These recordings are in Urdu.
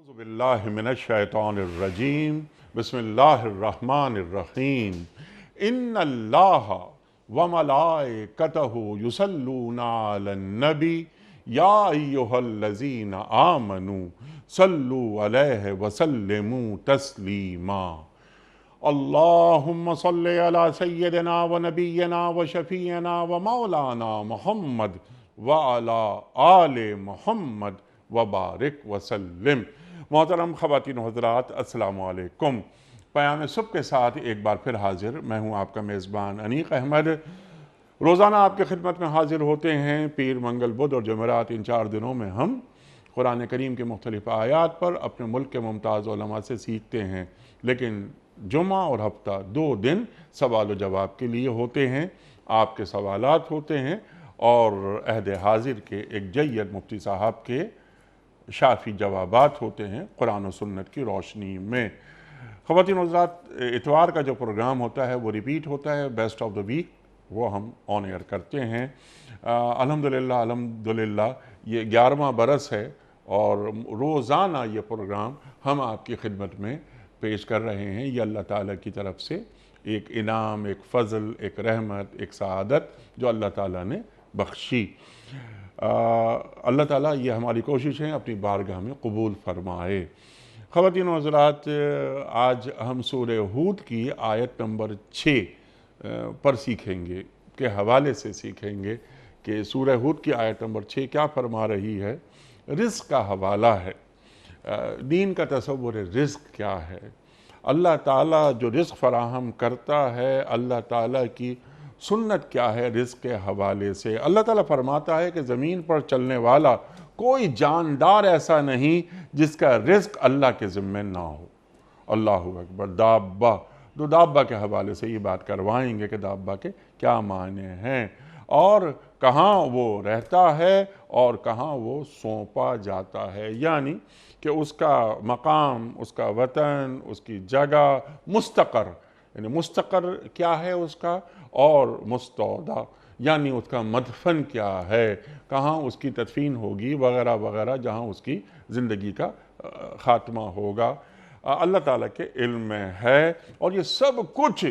أعوذ بالله من الشيطان الرجيم بسم الله الرحمن الرحيم إن الله وملائكته يصلون على النبي يا أيها الذين آمنوا صلوا عليه وسلموا تسليما اللهم صل على سيدنا ونبينا وشفينا ومولانا محمد وعلى آل محمد وبارک وسلم۔ محترم خواتین و حضرات، السلام علیکم۔ پیام صبح کے ساتھ ایک بار پھر حاضر میں ہوں آپ کا میزبان انیق احمد۔ روزانہ آپ کی خدمت میں حاضر ہوتے ہیں۔ پیر، منگل، بدھ اور جمعرات، ان 4 دنوں میں ہم قرآن کریم کے مختلف آیات پر اپنے ملک کے ممتاز علماء سے سیکھتے ہیں، لیکن جمعہ اور ہفتہ 2 دن سوال و جواب کے لیے ہوتے ہیں۔ آپ کے سوالات ہوتے ہیں اور عہد حاضر کے ایک جید مفتی صاحب کے شافی جوابات ہوتے ہیں قرآن و سنت کی روشنی میں۔ خواتین و حضرات، اتوار کا جو پروگرام ہوتا ہے وہ ریپیٹ ہوتا ہے، بیسٹ آف دا ویک، وہ ہم آن ایئر کرتے ہیں۔ الحمدللہ یہ 11واں برس ہے اور روزانہ یہ پروگرام ہم آپ کی خدمت میں پیش کر رہے ہیں۔ یہ اللہ تعالیٰ کی طرف سے ایک انعام، ایک فضل، ایک رحمت، ایک سعادت جو اللہ تعالیٰ نے بخشی۔ اللہ تعالیٰ یہ ہماری کوششیں اپنی بارگاہ میں قبول فرمائے۔ خواتین و حضرات، آج ہم سورہ ہود کی آیت نمبر 6 پر سیکھیں گے، کے حوالے سے سیکھیں گے کہ سورہ ہود کی آیت نمبر 6 کیا فرما رہی ہے۔ رزق کا حوالہ ہے، دین کا تصور رزق کیا ہے، اللہ تعالیٰ جو رزق فراہم کرتا ہے، اللہ تعالیٰ کی سنت کیا ہے رزق کے حوالے سے۔ اللہ تعالیٰ فرماتا ہے کہ زمین پر چلنے والا کوئی جاندار ایسا نہیں جس کا رزق اللہ کے ذمہ نہ ہو۔ اللہ اکبر۔ دابہ، تو دابہ کے حوالے سے یہ بات کروائیں گے کہ دابہ کے کیا معنی ہیں اور کہاں وہ رہتا ہے اور کہاں وہ سونپا جاتا ہے، یعنی کہ اس کا مقام، اس کا وطن، اس کی جگہ، مستقر، یعنی مستقر کیا ہے اس کا، اور مستودع یعنی اس کا مدفن کیا ہے، کہاں اس کی تدفین ہوگی وغیرہ وغیرہ، جہاں اس کی زندگی کا خاتمہ ہوگا، اللہ تعالیٰ کے علم میں ہے۔ اور یہ سب کچھ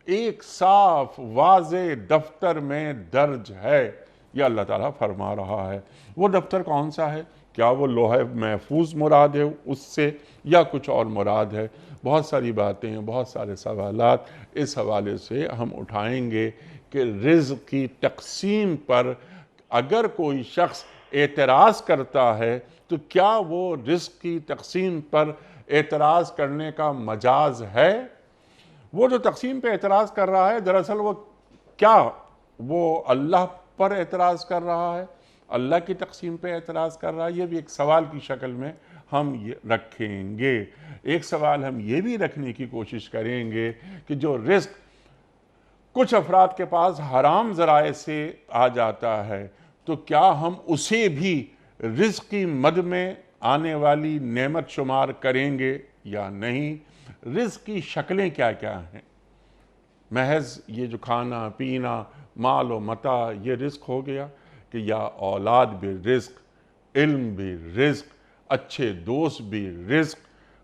ایک صاف واضح دفتر میں درج ہے، یہ اللہ تعالیٰ فرما رہا ہے۔ وہ دفتر کون سا ہے؟ کیا وہ لوح محفوظ مراد ہے اس سے یا کچھ اور مراد ہے؟ بہت ساری باتیں ہیں، بہت سارے سوالات اس حوالے سے ہم اٹھائیں گے کہ رزق کی تقسیم پر اگر کوئی شخص اعتراض کرتا ہے تو کیا وہ رزق کی تقسیم پر اعتراض کرنے کا مجاز ہے؟ وہ جو تقسیم پہ اعتراض کر رہا ہے، دراصل وہ اللہ پر اعتراض کر رہا ہے، اللہ کی تقسیم پہ اعتراض کر رہا ہے؟ یہ بھی ایک سوال کی شکل میں ہم یہ رکھیں گے۔ ایک سوال ہم یہ بھی رکھنے کی کوشش کریں گے کہ جو رزق کچھ افراد کے پاس حرام ذرائع سے آ جاتا ہے تو کیا ہم اسے بھی رزق کی مد میں آنے والی نعمت شمار کریں گے یا نہیں؟ رزق کی شکلیں کیا کیا ہیں؟ محض یہ جو کھانا پینا، مال و متاع، یہ رزق ہو گیا کہ یا اولاد بھی رزق، علم بھی رزق، اچھے دوست بھی رزق؟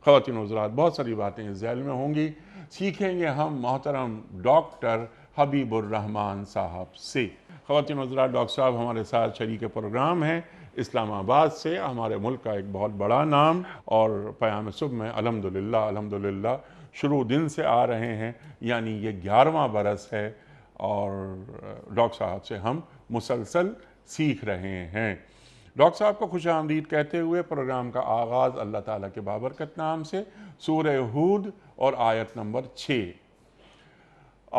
خواتین و حضرات، بہت ساری باتیں اس ذیل میں ہوں گی، سیکھیں گے ہم محترم ڈاکٹر حبیب الرحمان صاحب سے۔ خواتین و حضرات، ڈاکٹر صاحب ہمارے ساتھ شریک پروگرام ہیں اسلام آباد سے، ہمارے ملک کا ایک بہت بڑا نام، اور پیام صبح میں الحمدللہ شروع دن سے آ رہے ہیں، یعنی یہ 11واں برس ہے اور ڈاکٹر صاحب سے ہم مسلسل سیکھ رہے ہیں۔ ڈاکٹر صاحب کو خوش آمدید کہتے ہوئے پروگرام کا آغاز اللہ تعالیٰ کے بابرکت نام سے سورہ ہود اور آیت نمبر 6۔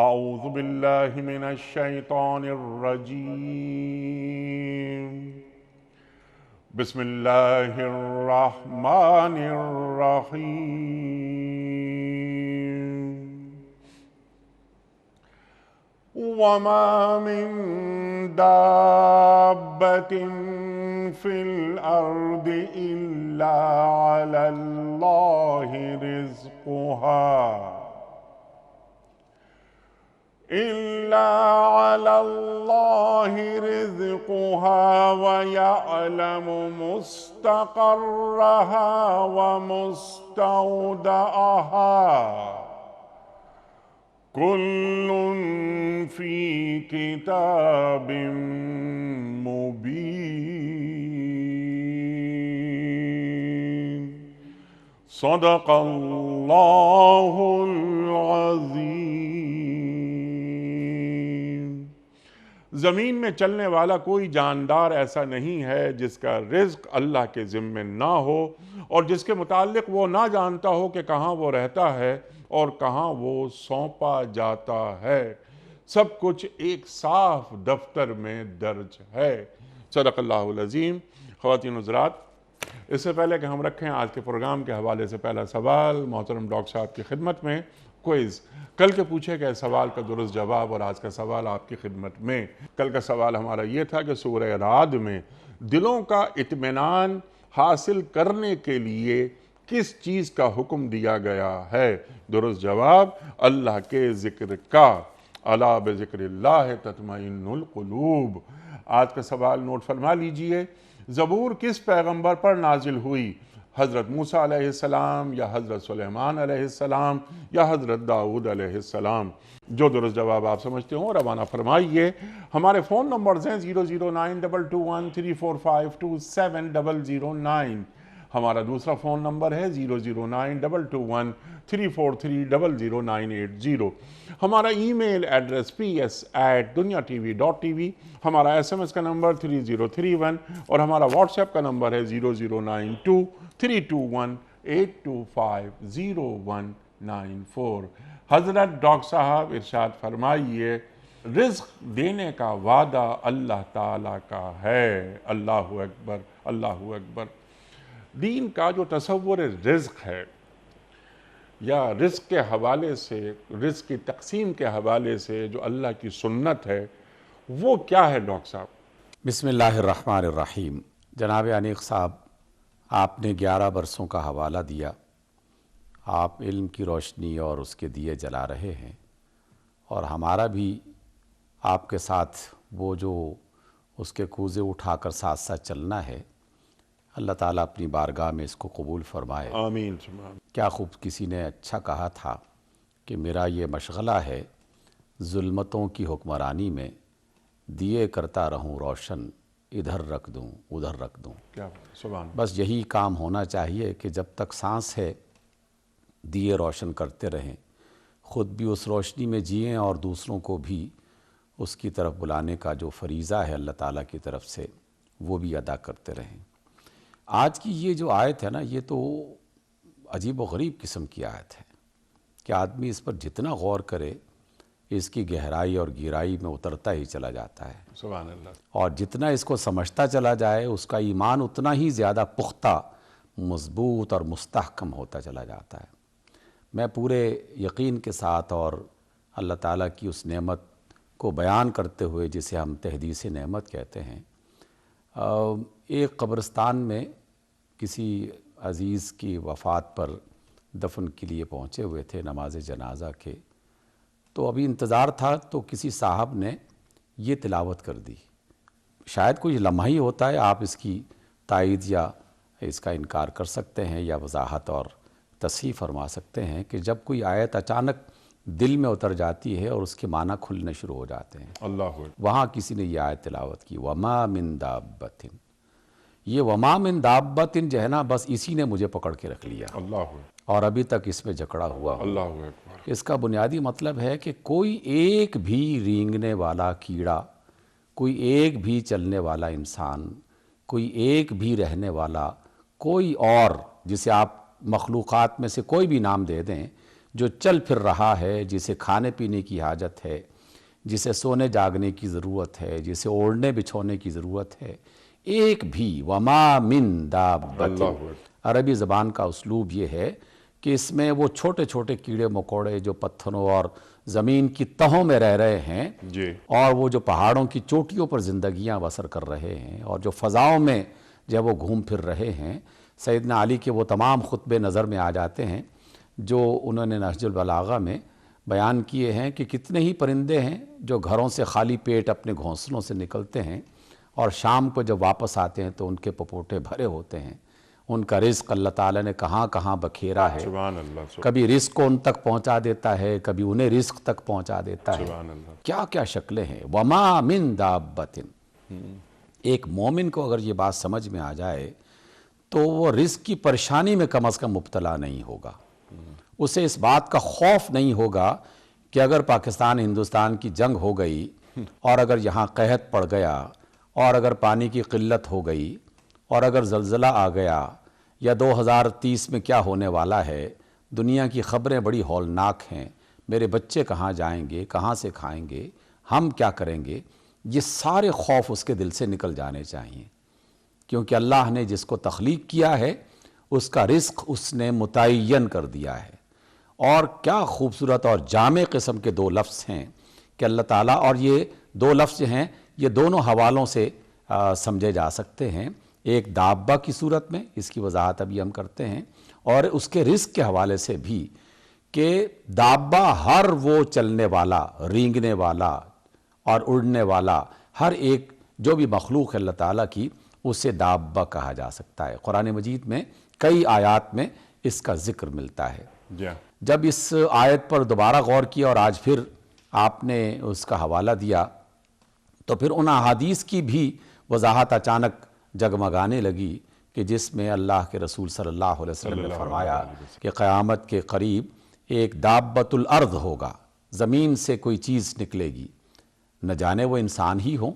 اعوذ باللہ من الشیطان الرجیم، بسم اللہ الرحمن الرحیم۔ وَمَا مِن دَابَّةٍ فِي الْأَرْضِ إِلَّا عَلَى اللَّهِ رِزْقُهَا إلا على الله رزقها ويعلم مستقرها ومستودعها كل في كتاب مبين صدق اللہ العظیم۔ زمین میں چلنے والا کوئی جاندار ایسا نہیں ہے جس کا رزق اللہ کے ذمے نہ ہو اور جس کے متعلق وہ نہ جانتا ہو کہ کہاں وہ رہتا ہے اور کہاں وہ سونپا جاتا ہے۔ سب کچھ ایک صاف دفتر میں درج ہے۔ صدق اللہ العظیم۔ خواتین و حضرات، اس سے پہلے کہ ہم رکھیں آج کے پروگرام کے حوالے سے پہلا سوال محترم ڈاکٹر صاحب کی خدمت میں کوئز۔ کل کے پوچھے گئے سوال کا درست جواب اور آج کا سوال آپ کی خدمت میں۔ کل کا سوال ہمارا یہ تھا کہ سورہ رعد میں دلوں کا اطمینان حاصل کرنے کے لیے کس چیز کا حکم دیا گیا ہے؟ درست جواب اللہ کے ذکر کا۔ الا بذکر اللہ تطمئن القلوب۔ آج کا سوال نوٹ فرما لیجئے۔ زبور کس پیغمبر پر نازل ہوئی؟ حضرت موسیٰ علیہ السلام یا حضرت سلیمان علیہ السلام یا حضرت داؤد علیہ السلام؟ جو درست جواب آپ سمجھتے ہوں روانہ فرمائیے۔ ہمارے فون نمبرز ہیں 00922134527 ہمارا دوسرا فون نمبر ہے 009221343000980۔ ہمارا ای میل ایڈریس ps@duniatv.tv، ہمارا SMS کا نمبر 3031 اور ہمارا واٹس ایپ کا نمبر ہے 009232182509194۔ حضرت ڈاکٹر صاحب ارشاد فرمائیے، رزق دینے کا وعدہ اللہ تعالیٰ کا ہے۔ اللہ اکبر، اللہ اکبر۔ دین کا جو تصور رزق ہے یا رزق کے حوالے سے، رزق کی تقسیم کے حوالے سے جو اللہ کی سنت ہے وہ کیا ہے ڈاکٹر صاحب؟ بسم اللہ الرحمن الرحیم۔ جناب انیق صاحب، آپ نے 11 برسوں کا حوالہ دیا۔ آپ علم کی روشنی اور اس کے دیے جلا رہے ہیں، اور ہمارا بھی آپ کے ساتھ وہ جو اس کے کوزے اٹھا کر ساتھ ساتھ چلنا ہے، اللہ تعالیٰ اپنی بارگاہ میں اس کو قبول فرمائے۔ آمین۔ کیا خوب کسی نے اچھا کہا تھا کہ میرا یہ مشغلہ ہے ظلمتوں کی حکمرانی میں، دیے کرتا رہوں روشن، ادھر رکھ دوں ادھر رکھ دوں۔ کیا سبحان۔ بس یہی کام ہونا چاہیے کہ جب تک سانس ہے دیے روشن کرتے رہیں، خود بھی اس روشنی میں جئیں اور دوسروں کو بھی اس کی طرف بلانے کا جو فریضہ ہے اللہ تعالیٰ کی طرف سے وہ بھی ادا کرتے رہیں۔ آج کی یہ جو آیت ہے نا، یہ تو عجیب و غریب قسم کی آیت ہے کہ آدمی اس پر جتنا غور کرے اس کی گہرائی اور گہرائی میں اترتا ہی چلا جاتا ہے، سبحان اللہ۔ اور جتنا اس کو سمجھتا چلا جائے اس کا ایمان اتنا ہی زیادہ پختہ، مضبوط اور مستحکم ہوتا چلا جاتا ہے۔ میں پورے یقین کے ساتھ اور اللہ تعالیٰ کی اس نعمت کو بیان کرتے ہوئے جسے ہم تحدیث نعمت کہتے ہیں، ایک قبرستان میں کسی عزیز کی وفات پر دفن کے لیے پہنچے ہوئے تھے نماز جنازہ کے، تو ابھی انتظار تھا تو کسی صاحب نے یہ تلاوت کر دی۔ شاید کوئی لمحہ ہی ہوتا ہے، آپ اس کی تائید یا اس کا انکار کر سکتے ہیں یا وضاحت اور تصحیح فرما سکتے ہیں کہ جب کوئی آیت اچانک دل میں اتر جاتی ہے اور اس کے معنی کھلنے شروع ہو جاتے ہیں۔ اللہ وہاں کسی نے یہ آیت تلاوت کی، وما من دابۃ۔ یہ وما من دابۃ جو ہے نا، بس اسی نے مجھے پکڑ کے رکھ لیا اللہ اور ابھی تک اس میں جکڑا ہوا ہوں۔ اللہ اکبر۔ اس کا بنیادی مطلب ہے کہ کوئی ایک بھی رینگنے والا کیڑا، کوئی ایک بھی چلنے والا انسان، کوئی ایک بھی رہنے والا، کوئی اور جسے آپ مخلوقات میں سے کوئی بھی نام دے دیں جو چل پھر رہا ہے، جسے کھانے پینے کی حاجت ہے، جسے سونے جاگنے کی ضرورت ہے، جسے اوڑھنے بچھونے کی ضرورت ہے، ایک بھی، وما من دابۃ۔ عربی زبان کا اسلوب یہ ہے کہ اس میں وہ چھوٹے چھوٹے کیڑے مکوڑے جو پتھروں اور زمین کی تہوں میں رہ رہے ہیں جی، اور وہ جو پہاڑوں کی چوٹیوں پر زندگیاں بسر کر رہے ہیں اور جو فضاؤں میں جب وہ گھوم پھر رہے ہیں، سیدنا علی کے وہ تمام خطبے نظر میں آ جاتے ہیں جو انہوں نے نہج البلاغہ میں بیان کیے ہیں کہ کتنے ہی پرندے ہیں جو گھروں سے خالی پیٹ اپنے گھونسلوں سے نکلتے ہیں اور شام کو جب واپس آتے ہیں تو ان کے پپوٹے بھرے ہوتے ہیں. ان کا رزق اللہ تعالیٰ نے کہاں کہاں بکھیرا ہے. سبحان اللہ. کبھی رزق کو ان تک پہنچا دیتا ہے، کبھی انہیں رزق تک پہنچا دیتا ہے. سبحان اللہ. کیا کیا شکلیں ہیں. وما من دابت. ایک مومن کو اگر یہ بات سمجھ میں آ جائے تو وہ رزق کی پریشانی میں کم از کم مبتلا نہیں ہوگا. اسے اس بات کا خوف نہیں ہوگا کہ اگر پاکستان ہندوستان کی جنگ ہو گئی اور اگر یہاں قحط پڑ گیا اور اگر پانی کی قلت ہو گئی اور اگر زلزلہ آ گیا یا 2030 میں کیا ہونے والا ہے. دنیا کی خبریں بڑی ہولناک ہیں. میرے بچے کہاں جائیں گے، کہاں سے کھائیں گے، ہم کیا کریں گے. یہ سارے خوف اس کے دل سے نکل جانے چاہیے، کیونکہ اللہ نے جس کو تخلیق کیا ہے اس کا رزق اس نے متعین کر دیا ہے. اور کیا خوبصورت اور جامع قسم کے دو لفظ ہیں کہ اللہ تعالیٰ، اور یہ دو لفظ ہیں یہ دونوں حوالوں سے سمجھے جا سکتے ہیں. ایک دابہ کی صورت میں، اس کی وضاحت ابھی ہم کرتے ہیں، اور اس کے رزق کے حوالے سے بھی کہ دابہ ہر وہ چلنے والا، رینگنے والا اور اڑنے والا ہر ایک جو بھی مخلوق ہے اللہ تعالیٰ کی، اسے دابہ کہا جا سکتا ہے. قرآن مجید میں کئی آیات میں اس کا ذکر ملتا ہے. جب اس آیت پر دوبارہ غور کیا اور آج پھر آپ نے اس کا حوالہ دیا تو پھر ان احادیث کی بھی وضاحت اچانک جگمگانے لگی کہ جس میں اللہ کے رسول صلی اللہ علیہ وسلم نے فرمایا کہ قیامت کے قریب ایک دابۃ الارض ہوگا، زمین سے کوئی چیز نکلے گی. نہ جانے وہ انسان ہی ہو،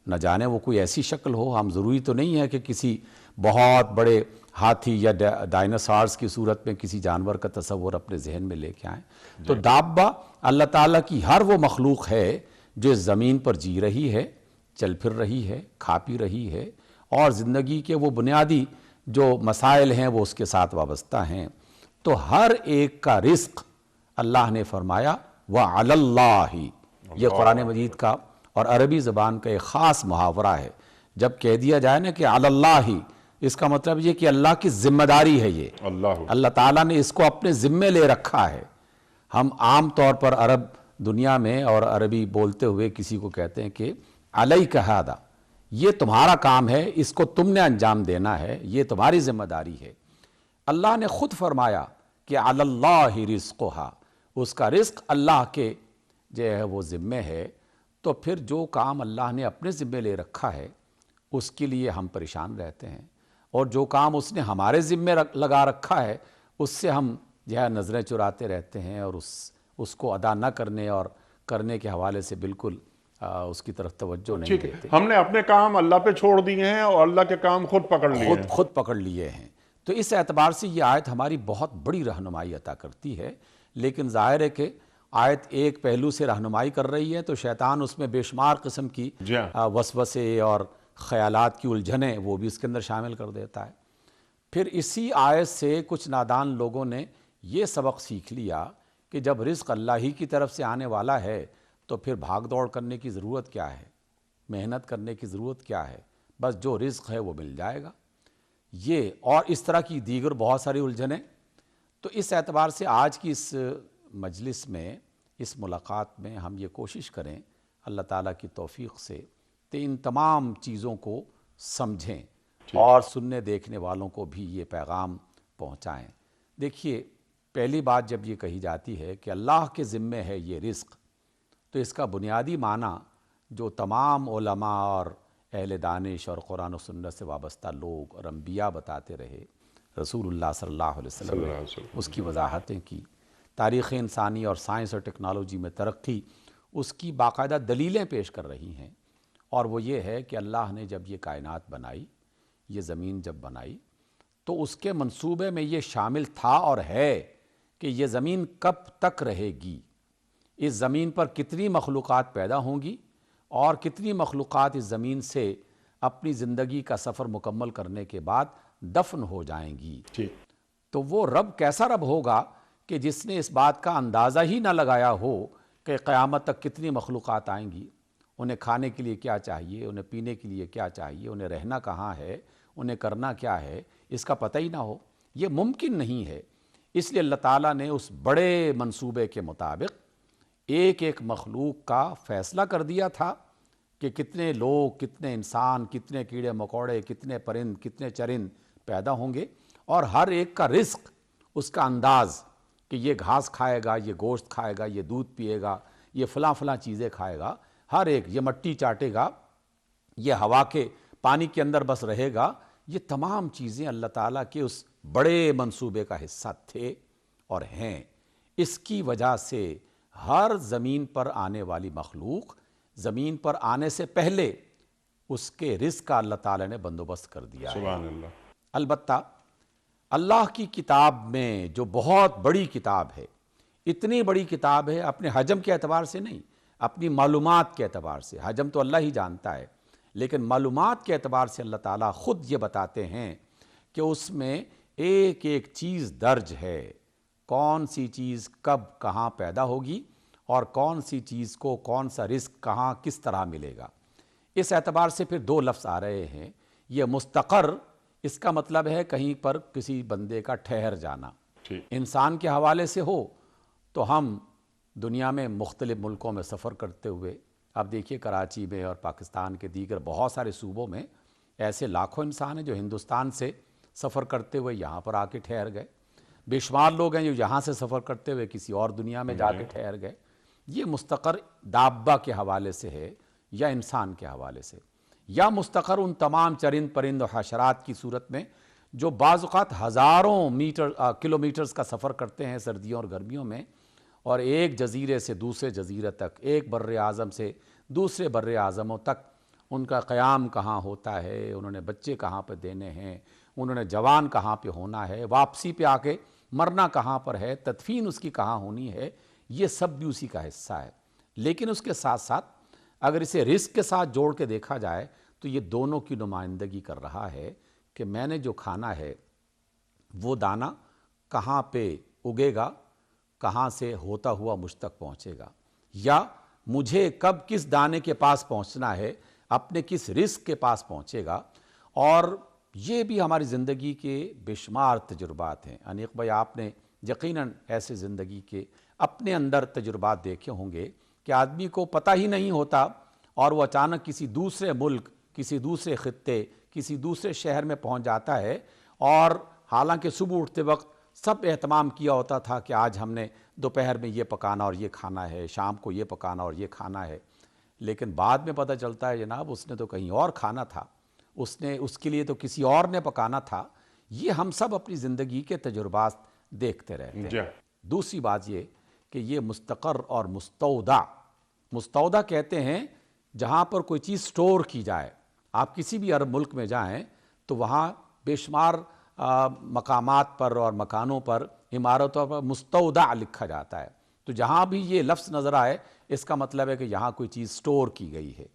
نہ جانے وہ کوئی ایسی شکل ہو. ہم ضروری تو نہیں ہے کہ کسی بہت بڑے ہاتھی یا ڈائناسارز کی صورت میں کسی جانور کا تصور اپنے ذہن میں لے کے آئیں. تو دابہ اللہ تعالیٰ کی ہر وہ مخلوق ہے جو اس زمین پر جی رہی ہے، چل پھر رہی ہے، کھا پی رہی ہے، اور زندگی کے وہ بنیادی جو مسائل ہیں وہ اس کے ساتھ وابستہ ہیں. تو ہر ایک کا رزق اللہ نے فرمایا وَعَلَى اللَّهِ. یہ قرآن مجید کا اور عربی زبان کا ایک خاص محاورہ ہے. جب کہہ دیا جائے نا کہ علی اللہ، اس کا مطلب یہ کہ اللہ کی ذمہ داری ہے. یہ اللہ تعالیٰ نے اس کو اپنے ذمے لے رکھا ہے. ہم عام طور پر عرب دنیا میں اور عربی بولتے ہوئے کسی کو کہتے ہیں کہ علیک ھذا، یہ تمہارا کام ہے، اس کو تم نے انجام دینا ہے، یہ تمہاری ذمہ داری ہے. اللہ نے خود فرمایا کہ علی اللہ رزقھا، اس کا رزق اللہ کے جو ہے وہ ذمے ہے. تو پھر جو کام اللہ نے اپنے ذمے لے رکھا ہے اس کے لیے ہم پریشان رہتے ہیں، اور جو کام اس نے ہمارے ذمے لگا رکھا ہے اس سے ہم جو ہے نظریں چراتے رہتے ہیں، اور اس کو ادا نہ کرنے اور کرنے کے حوالے سے بالکل اس کی طرف توجہ نہیں دیتے. ہم نے اپنے کام اللہ پہ چھوڑ دیے ہیں اور اللہ کے کام خود پکڑ لیے ہیں. خود پکڑ لیے ہیں. تو اس اعتبار سے یہ آیت ہماری بہت بڑی رہنمائی عطا کرتی ہے. لیکن ظاہر ہے کہ آیت ایک پہلو سے رہنمائی کر رہی ہے تو شیطان اس میں بے شمار قسم کی وسوسے اور خیالات کی الجھنیں وہ بھی اس کے اندر شامل کر دیتا ہے. پھر اسی آیت سے کچھ نادان لوگوں نے یہ سبق سیکھ لیا کہ جب رزق اللہ ہی کی طرف سے آنے والا ہے تو پھر بھاگ دوڑ کرنے کی ضرورت کیا ہے، محنت کرنے کی ضرورت کیا ہے، بس جو رزق ہے وہ مل جائے گا. یہ اور اس طرح کی دیگر بہت ساری الجھنیں. تو اس اعتبار سے آج کی اس مجلس میں، اس ملاقات میں ہم یہ کوشش کریں اللہ تعالیٰ کی توفیق سے کہ ان تمام چیزوں کو سمجھیں اور سننے دیکھنے والوں کو بھی یہ پیغام پہنچائیں. دیکھیے، پہلی بات جب یہ کہی جاتی ہے کہ اللہ کے ذمے ہے یہ رزق، تو اس کا بنیادی معنی جو تمام علماء اور اہل دانش اور قرآن و سنت سے وابستہ لوگ اور انبیاء بتاتے رہے، رسول اللہ صلی اللہ علیہ وسلم نے اس کی وضاحتیں کی. تاریخ انسانی اور سائنس اور ٹیکنالوجی میں ترقی اس کی باقاعدہ دلیلیں پیش کر رہی ہیں. اور وہ یہ ہے کہ اللہ نے جب یہ کائنات بنائی، یہ زمین جب بنائی، تو اس کے منصوبے میں یہ شامل تھا اور ہے کہ یہ زمین کب تک رہے گی، اس زمین پر کتنی مخلوقات پیدا ہوں گی اور کتنی مخلوقات اس زمین سے اپنی زندگی کا سفر مکمل کرنے کے بعد دفن ہو جائیں گی. تو وہ رب کیسا رب ہوگا کہ جس نے اس بات کا اندازہ ہی نہ لگایا ہو کہ قیامت تک کتنی مخلوقات آئیں گی، انہیں کھانے کے لیے کیا چاہیے، انہیں پینے کے لیے کیا چاہیے، انہیں رہنا کہاں ہے، انہیں کرنا کیا ہے، اس کا پتہ ہی نہ ہو. یہ ممکن نہیں ہے. اس لیے اللہ تعالیٰ نے اس بڑے منصوبے کے مطابق ایک ایک مخلوق کا فیصلہ کر دیا تھا کہ کتنے لوگ، کتنے انسان، کتنے کیڑے مکوڑے، کتنے پرند، کتنے چرند پیدا ہوں گے، اور ہر ایک کا رزق، اس کا انداز کہ یہ گھاس کھائے گا، یہ گوشت کھائے گا، یہ دودھ پیے گا، یہ فلاں فلاں چیزیں کھائے گا، ہر ایک یہ مٹی چاٹے گا، یہ ہوا کے پانی کے اندر بس رہے گا. یہ تمام چیزیں اللہ تعالیٰ کے اس بڑے منصوبے کا حصہ تھے اور ہیں. اس کی وجہ سے ہر زمین پر آنے والی مخلوق زمین پر آنے سے پہلے اس کے رزق کا اللہ تعالیٰ نے بندوبست کر دیا ہے. سبحان اللہ. البتہ اللہ کی کتاب میں جو بہت بڑی کتاب ہے، اتنی بڑی کتاب ہے، اپنے حجم کے اعتبار سے نہیں، اپنی معلومات کے اعتبار سے. حجم تو اللہ ہی جانتا ہے، لیکن معلومات کے اعتبار سے اللہ تعالیٰ خود یہ بتاتے ہیں کہ اس میں ایک ایک چیز درج ہے، کون سی چیز کب کہاں پیدا ہوگی اور کون سی چیز کو کون سا رزق کہاں کس طرح ملے گا. اس اعتبار سے پھر دو لفظ آ رہے ہیں. یہ مستقر، اس کا مطلب ہے کہیں پر کسی بندے کا ٹھہر جانا. انسان کے حوالے سے ہو تو ہم دنیا میں مختلف ملکوں میں سفر کرتے ہوئے، اب دیکھیے کراچی میں اور پاکستان کے دیگر بہت سارے صوبوں میں ایسے لاکھوں انسان ہیں جو ہندوستان سے سفر کرتے ہوئے یہاں پر آ کے ٹھہر گئے. بے شمار لوگ ہیں جو یہاں سے سفر کرتے ہوئے کسی اور دنیا میں جا کے ٹھہر گئے. یہ مستقر دابہ کے حوالے سے ہے یا انسان کے حوالے سے، یا مستقر ان تمام چرند پرند و حشرات کی صورت میں جو بعض اوقات ہزاروں کلومیٹرز کا سفر کرتے ہیں سردیوں اور گرمیوں میں، اور ایک جزیرے سے دوسرے جزیرے تک، ایک بر اعظم سے دوسرے بر اعظموں تک ان کا قیام کہاں ہوتا ہے، انہوں نے بچے کہاں پہ دینے ہیں، انہوں نے جوان کہاں پہ ہونا ہے، واپسی پہ آ کے مرنا کہاں پر ہے، تدفین اس کی کہاں ہونی ہے، یہ سب بھی اسی کا حصہ ہے. لیکن اس کے ساتھ ساتھ اگر اسے رزق کے ساتھ جوڑ کے دیکھا جائے تو یہ دونوں کی نمائندگی کر رہا ہے کہ میں نے جو کھانا ہے وہ دانہ کہاں پہ اگے گا، کہاں سے ہوتا ہوا مجھ تک پہنچے گا، یا مجھے کب کس دانے کے پاس پہنچنا ہے، اپنے کس رزق کے پاس پہنچے گا. اور یہ بھی ہماری زندگی کے بے شمار تجربات ہیں. انیق بھائی، آپ نے یقیناً ایسے زندگی کے اپنے اندر تجربات دیکھے ہوں گے کہ آدمی کو پتہ ہی نہیں ہوتا اور وہ اچانک کسی دوسرے ملک، کسی دوسرے خطے، کسی دوسرے شہر میں پہنچ جاتا ہے، اور حالانکہ صبح اٹھتے وقت سب اہتمام کیا ہوتا تھا کہ آج ہم نے دوپہر میں یہ پکانا اور یہ کھانا ہے، شام کو یہ پکانا اور یہ کھانا ہے، لیکن بعد میں پتہ چلتا ہے جناب اس نے تو کہیں اور کھانا تھا، اس کے لیے تو کسی اور نے پکانا تھا. یہ ہم سب اپنی زندگی کے تجربات دیکھتے رہتے ہیں. دوسری بات یہ کہ یہ مستقر اور مستودع کہتے ہیں جہاں پر کوئی چیز سٹور کی جائے. آپ کسی بھی عرب ملک میں جائیں تو وہاں بے شمار مقامات پر اور مکانوں پر، عمارتوں پر مستودع لکھا جاتا ہے. تو جہاں بھی یہ لفظ نظر آئے اس کا مطلب ہے کہ یہاں کوئی چیز سٹور کی گئی ہے.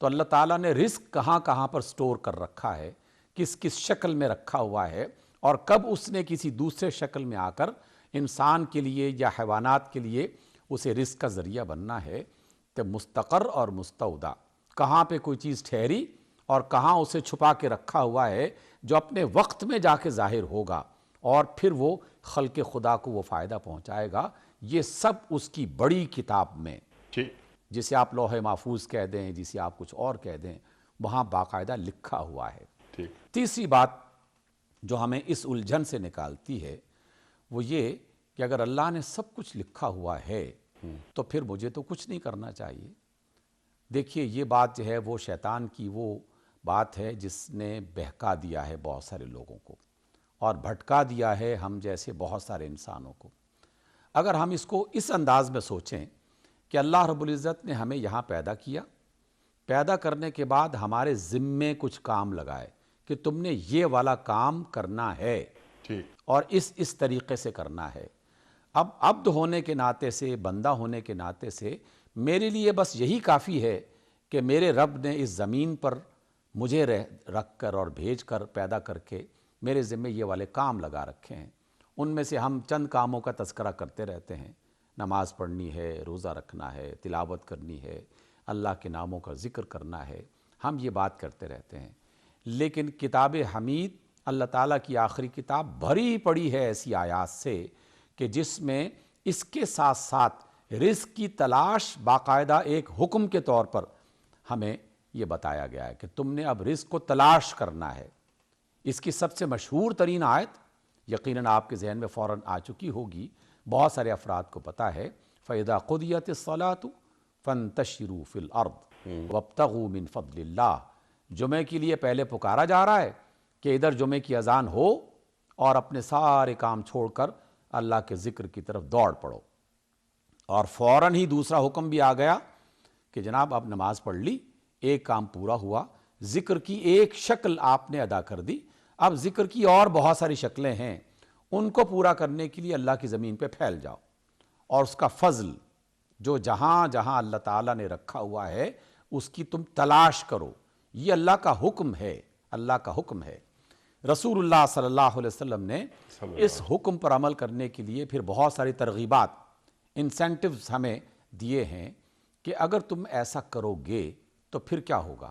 تو اللہ تعالیٰ نے رزق کہاں کہاں پر سٹور کر رکھا ہے، کس کس شکل میں رکھا ہوا ہے، اور کب اس نے کسی دوسرے شکل میں آ کر انسان کے لیے یا حیوانات کے لیے اسے رزق کا ذریعہ بننا ہے. تو مستقر اور مستودع، کہاں پہ کوئی چیز ٹھہری اور کہاں اسے چھپا کے رکھا ہوا ہے جو اپنے وقت میں جا کے ظاہر ہوگا اور پھر وہ خلق خدا کو وہ فائدہ پہنچائے گا. یہ سب اس کی بڑی کتاب میں، جسے آپ لوح محفوظ کہہ دیں، جسے آپ کچھ اور کہہ دیں، وہاں باقاعدہ لکھا ہوا ہے. تیسری بات جو ہمیں اس الجھن سے نکالتی ہے وہ یہ کہ اگر اللہ نے سب کچھ لکھا ہوا ہے تو پھر مجھے تو کچھ نہیں کرنا چاہیے. دیکھیے یہ بات جو ہے وہ شیطان کی وہ بات ہے جس نے بہکا دیا ہے بہت سارے لوگوں کو اور بھٹکا دیا ہے ہم جیسے بہت سارے انسانوں کو. اگر ہم اس کو اس انداز میں سوچیں کہ اللہ رب العزت نے ہمیں یہاں پیدا کیا، پیدا کرنے کے بعد ہمارے ذمے کچھ کام لگائے کہ تم نے یہ والا کام کرنا ہے اور اس طریقے سے کرنا ہے. اب عبد ہونے کے ناطے سے، بندہ ہونے کے ناطے سے میرے لیے بس یہی کافی ہے کہ میرے رب نے اس زمین پر مجھے رکھ کر اور بھیج کر پیدا کر کے میرے ذمے یہ والے کام لگا رکھے ہیں. ان میں سے ہم چند کاموں کا تذکرہ کرتے رہتے ہیں. نماز پڑھنی ہے، روزہ رکھنا ہے، تلاوت کرنی ہے، اللہ کے ناموں کا ذکر کرنا ہے، ہم یہ بات کرتے رہتے ہیں. لیکن کتاب حمید، اللہ تعالیٰ کی آخری کتاب، بھری پڑی ہے ایسی آیات سے کہ جس میں اس کے ساتھ ساتھ رزق کی تلاش باقاعدہ ایک حکم کے طور پر ہمیں یہ بتایا گیا ہے کہ تم نے اب رزق کو تلاش کرنا ہے۔ اس کی سب سے مشہور ترین آیت یقیناً آپ کے ذہن میں فوراً آ چکی ہوگی، بہت سارے افراد کو پتہ ہے، فَإِذَا قُضِيَتِ الصَّلَاةُ فَانتَشِرُوا فِي الْأَرْضِ وَابْتَغُوا مِن فَضْلِ اللَّهِ۔ جمعے کے لیے پہلے پکارا جا رہا ہے کہ ادھر جمعے کی اذان ہو اور اپنے سارے کام چھوڑ کر اللہ کے ذکر کی طرف دوڑ پڑو، اور فوراً ہی دوسرا حکم بھی آ گیا کہ جناب اب نماز پڑھ لی، ایک کام پورا ہوا، ذکر کی ایک شکل آپ نے ادا کر دی، اب ذکر کی اور بہت ساری شکلیں ہیں، ان کو پورا کرنے کے لیے اللہ کی زمین پہ پھیل جاؤ، اور اس کا فضل جو جہاں جہاں اللہ تعالیٰ نے رکھا ہوا ہے اس کی تم تلاش کرو۔ یہ اللہ کا حکم ہے، اللہ کا حکم ہے۔ رسول اللہ صلی اللہ علیہ وسلم نے اس حکم پر عمل کرنے کے لیے پھر بہت ساری ترغیبات، انسینٹیوز ہمیں دیے ہیں کہ اگر تم ایسا کرو گے تو پھر کیا ہوگا۔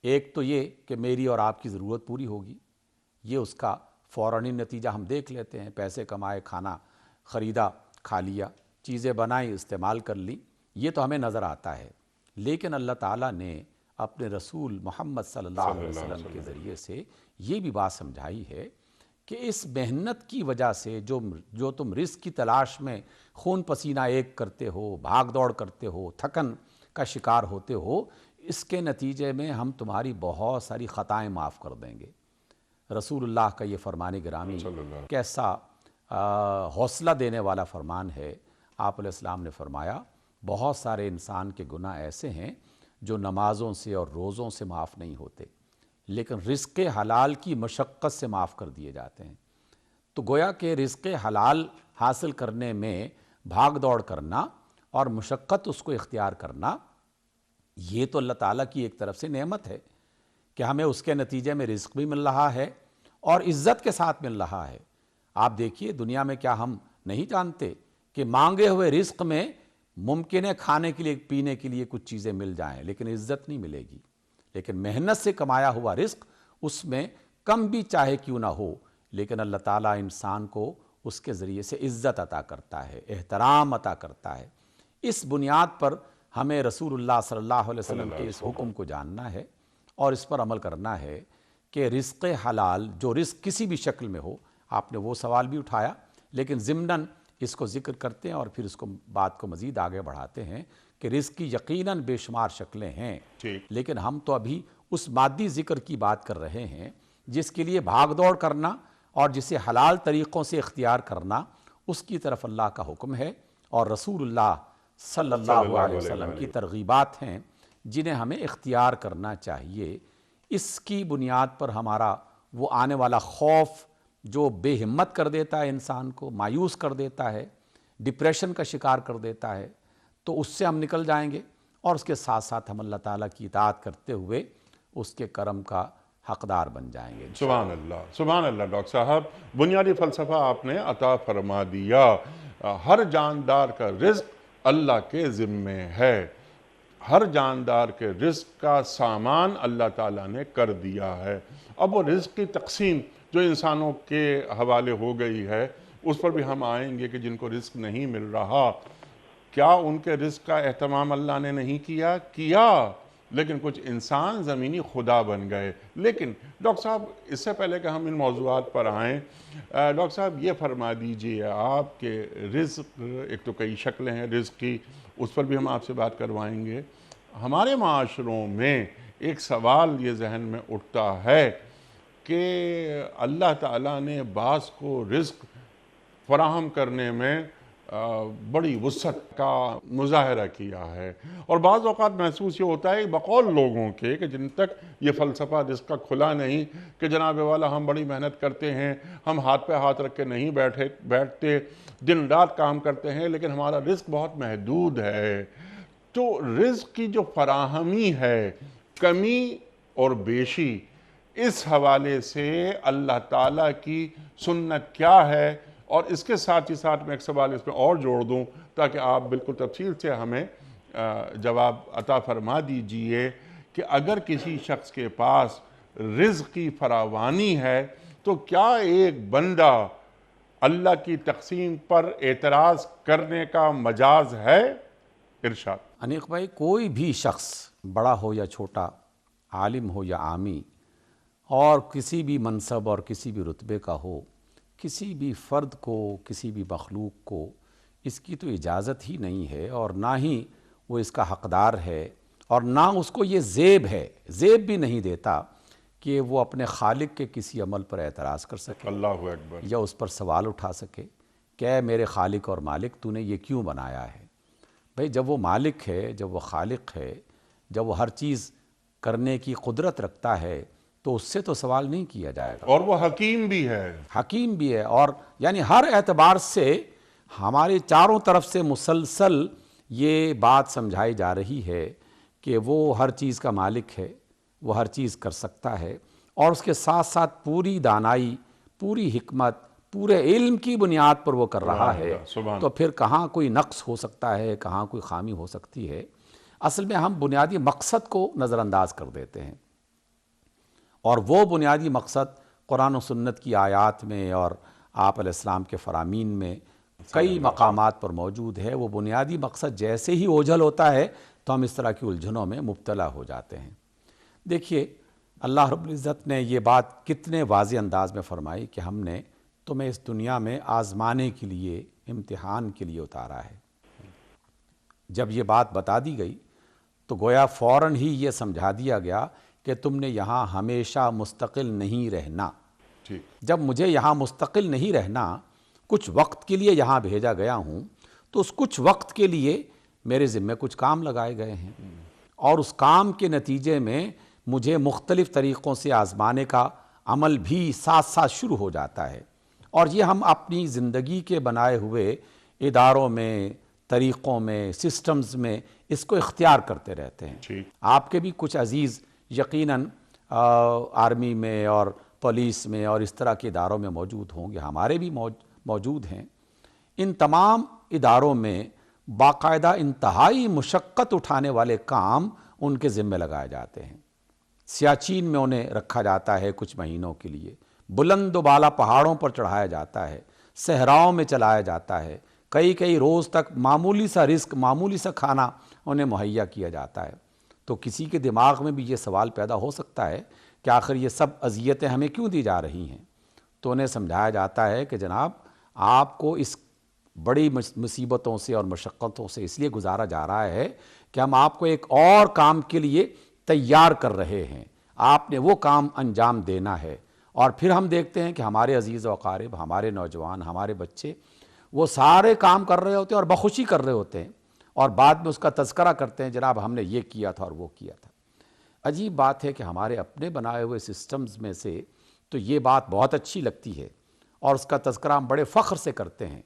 ایک تو یہ کہ میری اور آپ کی ضرورت پوری ہوگی، یہ اس کا فوراً نتیجہ ہم دیکھ لیتے ہیں، پیسے کمائے، کھانا خریدا، کھا لیا، چیزیں بنائیں، استعمال کر لی، یہ تو ہمیں نظر آتا ہے۔ لیکن اللہ تعالیٰ نے اپنے رسول محمد صلی اللہ علیہ وسلم کے ذریعے سے یہ بھی بات سمجھائی ہے کہ اس محنت کی وجہ سے جو تم رزق کی تلاش میں خون پسینہ ایک کرتے ہو، بھاگ دوڑ کرتے ہو، تھکن کا شکار ہوتے ہو، اس کے نتیجے میں ہم تمہاری بہت ساری خطائیں معاف کر دیں گے۔ رسول اللہ کا یہ فرمان گرامی کیسا حوصلہ دینے والا فرمان ہے۔ آپ علیہ السلام نے فرمایا بہت سارے انسان کے گناہ ایسے ہیں جو نمازوں سے اور روزوں سے معاف نہیں ہوتے، لیکن رزق حلال کی مشقت سے معاف کر دیے جاتے ہیں۔ تو گویا کہ رزق حلال حاصل کرنے میں بھاگ دوڑ کرنا اور مشقت اس کو اختیار کرنا، یہ تو اللہ تعالیٰ کی ایک طرف سے نعمت ہے کہ ہمیں اس کے نتیجے میں رزق بھی مل رہا ہے اور عزت کے ساتھ مل رہا ہے۔ آپ دیکھیے دنیا میں کیا ہم نہیں جانتے کہ مانگے ہوئے رزق میں ممکن ہے کھانے کے لیے، پینے کے لیے کچھ چیزیں مل جائیں، لیکن عزت نہیں ملے گی۔ لیکن محنت سے کمایا ہوا رزق، اس میں کم بھی چاہے کیوں نہ ہو، لیکن اللہ تعالیٰ انسان کو اس کے ذریعے سے عزت عطا کرتا ہے، احترام عطا کرتا ہے۔ اس بنیاد پر ہمیں رسول اللہ صلی اللہ علیہ وسلم کے اس حکم کو جاننا ہے اور اس پر عمل کرنا ہے کہ رزق حلال، جو رزق کسی بھی شکل میں ہو، آپ نے وہ سوال بھی اٹھایا، لیکن ضمناً اس کو ذکر کرتے ہیں اور پھر اس کو بات کو مزید آگے بڑھاتے ہیں کہ رزق کی یقیناً بے شمار شکلیں ہیں، لیکن ہم تو ابھی اس مادی ذکر کی بات کر رہے ہیں جس کے لیے بھاگ دوڑ کرنا اور جسے حلال طریقوں سے اختیار کرنا، اس کی طرف اللہ کا حکم ہے اور رسول اللہ صلی اللہ علیہ وسلم کی ترغیبات ہیں جنہیں ہمیں اختیار کرنا چاہیے۔ اس کی بنیاد پر ہمارا وہ آنے والا خوف جو بے ہمت کر دیتا ہے انسان کو، مایوس کر دیتا ہے، ڈپریشن کا شکار کر دیتا ہے، تو اس سے ہم نکل جائیں گے اور اس کے ساتھ ساتھ ہم اللہ تعالیٰ کی اطاعت کرتے ہوئے اس کے کرم کا حقدار بن جائیں گے۔ سبحان اللہ، سبحان اللہ۔ ڈاکٹر صاحب بنیادی فلسفہ آپ نے عطا فرما دیا۔ ہر جاندار کا رزق اللہ کے ذمے ہے، ہر جاندار کے رزق کا سامان اللہ تعالیٰ نے کر دیا ہے۔ اب وہ رزق کی تقسیم جو انسانوں کے حوالے ہو گئی ہے، اس پر بھی ہم آئیں گے کہ جن کو رزق نہیں مل رہا، کیا ان کے رزق کا اہتمام اللہ نے نہیں کیا؟ لیکن کچھ انسان زمینی خدا بن گئے۔ لیکن ڈاکٹر صاحب اس سے پہلے کہ ہم ان موضوعات پر آئیں، ڈاکٹر صاحب یہ فرما دیجئے آپ کے رزق، ایک تو کئی شکلیں ہیں رزق کی، اس پر بھی ہم آپ سے بات کروائیں گے۔ ہمارے معاشروں میں ایک سوال یہ ذہن میں اٹھتا ہے کہ اللہ تعالیٰ نے بعض کو رزق فراہم کرنے میں بڑی وسعت کا مظاہرہ کیا ہے، اور بعض اوقات محسوس یہ ہوتا ہے بقول لوگوں کے کہ جن تک یہ فلسفہ رزق کا کھلا نہیں کہ جناب والا ہم بڑی محنت کرتے ہیں، ہم ہاتھ پہ ہاتھ رکھ کے نہیں بیٹھتے، دن رات کام کرتے ہیں، لیکن ہمارا رزق بہت محدود ہے۔ تو رزق کی جو فراہمی ہے، کمی اور بیشی، اس حوالے سے اللہ تعالیٰ کی سنت کیا ہے؟ اور اس کے ساتھ ہی ساتھ میں ایک سوال اس میں اور جوڑ دوں تاکہ آپ بالکل تفصیل سے ہمیں جواب عطا فرما دیجئے کہ اگر کسی شخص کے پاس رزق کی فراوانی ہے تو کیا ایک بندہ اللہ کی تقسیم پر اعتراض کرنے کا مجاز ہے؟ ارشاد۔ انیق بھائی، کوئی بھی شخص بڑا ہو یا چھوٹا، عالم ہو یا عامی، اور کسی بھی منصب اور کسی بھی رتبے کا ہو، کسی بھی فرد کو، کسی بھی مخلوق کو اس کی تو اجازت ہی نہیں ہے، اور نہ ہی وہ اس کا حقدار ہے، اور نہ اس کو یہ زیب ہے، زیب بھی نہیں دیتا کہ وہ اپنے خالق کے کسی عمل پر اعتراض کر سکے اللہ اکبر۔ یا اس پر سوال اٹھا سکے کہ اے میرے خالق اور مالک، تو نے یہ کیوں بنایا ہے؟ بھئی جب وہ مالک ہے، جب وہ خالق ہے، جب وہ ہر چیز کرنے کی قدرت رکھتا ہے، تو اس سے تو سوال نہیں کیا جائے گا۔ اور وہ حکیم بھی ہے۔ حکیم بھی ہے، اور یعنی ہر اعتبار سے ہمارے چاروں طرف سے مسلسل یہ بات سمجھائی جا رہی ہے کہ وہ ہر چیز کا مالک ہے، وہ ہر چیز کر سکتا ہے، اور اس کے ساتھ ساتھ پوری دانائی، پوری حکمت، پورے علم کی بنیاد پر وہ کر رہا ہے، سبحان۔ تو پھر کہاں کوئی نقص ہو سکتا ہے، کہاں کوئی خامی ہو سکتی ہے؟ اصل میں ہم بنیادی مقصد کو نظر انداز کر دیتے ہیں، اور وہ بنیادی مقصد قرآن و سنت کی آیات میں اور آپ علیہ السلام کے فرامین میں کئی مقامات پر موجود ہے۔ وہ بنیادی مقصد جیسے ہی اوجھل ہوتا ہے تو ہم اس طرح کی الجھنوں میں مبتلا ہو جاتے ہیں۔ دیکھیے، اللہ رب العزت نے یہ بات کتنے واضح انداز میں فرمائی کہ ہم نے تمہیں اس دنیا میں آزمانے کے لیے، امتحان کے لیے اتارا ہے۔ جب یہ بات بتا دی گئی تو گویا فوراً ہی یہ سمجھا دیا گیا کہ تم نے یہاں ہمیشہ مستقل نہیں رہنا۔ ٹھیک۔ جب مجھے یہاں مستقل نہیں رہنا، کچھ وقت کے لیے یہاں بھیجا گیا ہوں، تو اس کچھ وقت کے لیے میرے ذمہ کچھ کام لگائے گئے ہیں، اور اس کام کے نتیجے میں مجھے مختلف طریقوں سے آزمانے کا عمل بھی ساتھ ساتھ شروع ہو جاتا ہے، اور یہ ہم اپنی زندگی کے بنائے ہوئے اداروں میں، طریقوں میں، سسٹمز میں اس کو اختیار کرتے رہتے ہیں۔ ٹھیک۔ آپ کے بھی کچھ عزیز یقیناً آرمی میں اور پولیس میں اور اس طرح کے اداروں میں موجود ہوں گے، ہمارے بھی موجود ہیں۔ ان تمام اداروں میں باقاعدہ انتہائی مشقت اٹھانے والے کام ان کے ذمہ لگائے جاتے ہیں۔ سیاچین میں انہیں رکھا جاتا ہے کچھ مہینوں کے لیے، بلند و بالا پہاڑوں پر چڑھایا جاتا ہے، صحراؤں میں چلایا جاتا ہے، کئی روز تک معمولی سا رزق، معمولی سا کھانا انہیں مہیا کیا جاتا ہے۔ تو کسی کے دماغ میں بھی یہ سوال پیدا ہو سکتا ہے کہ آخر یہ سب اذیتیں ہمیں کیوں دی جا رہی ہیں؟ تو انہیں سمجھایا جاتا ہے کہ جناب، آپ کو اس بڑی مصیبتوں سے اور مشقتوں سے اس لیے گزارا جا رہا ہے کہ ہم آپ کو ایک اور کام کے لیے تیار کر رہے ہیں، آپ نے وہ کام انجام دینا ہے۔ اور پھر ہم دیکھتے ہیں کہ ہمارے عزیز و اقارب، ہمارے نوجوان، ہمارے بچے، وہ سارے کام کر رہے ہوتے ہیں اور بخوشی کر رہے ہوتے ہیں، اور بعد میں اس کا تذکرہ کرتے ہیں، جناب ہم نے یہ کیا تھا اور وہ کیا تھا۔ عجیب بات ہے کہ ہمارے اپنے بنائے ہوئے سسٹمز میں سے تو یہ بات بہت اچھی لگتی ہے، اور اس کا تذکرہ ہم بڑے فخر سے کرتے ہیں،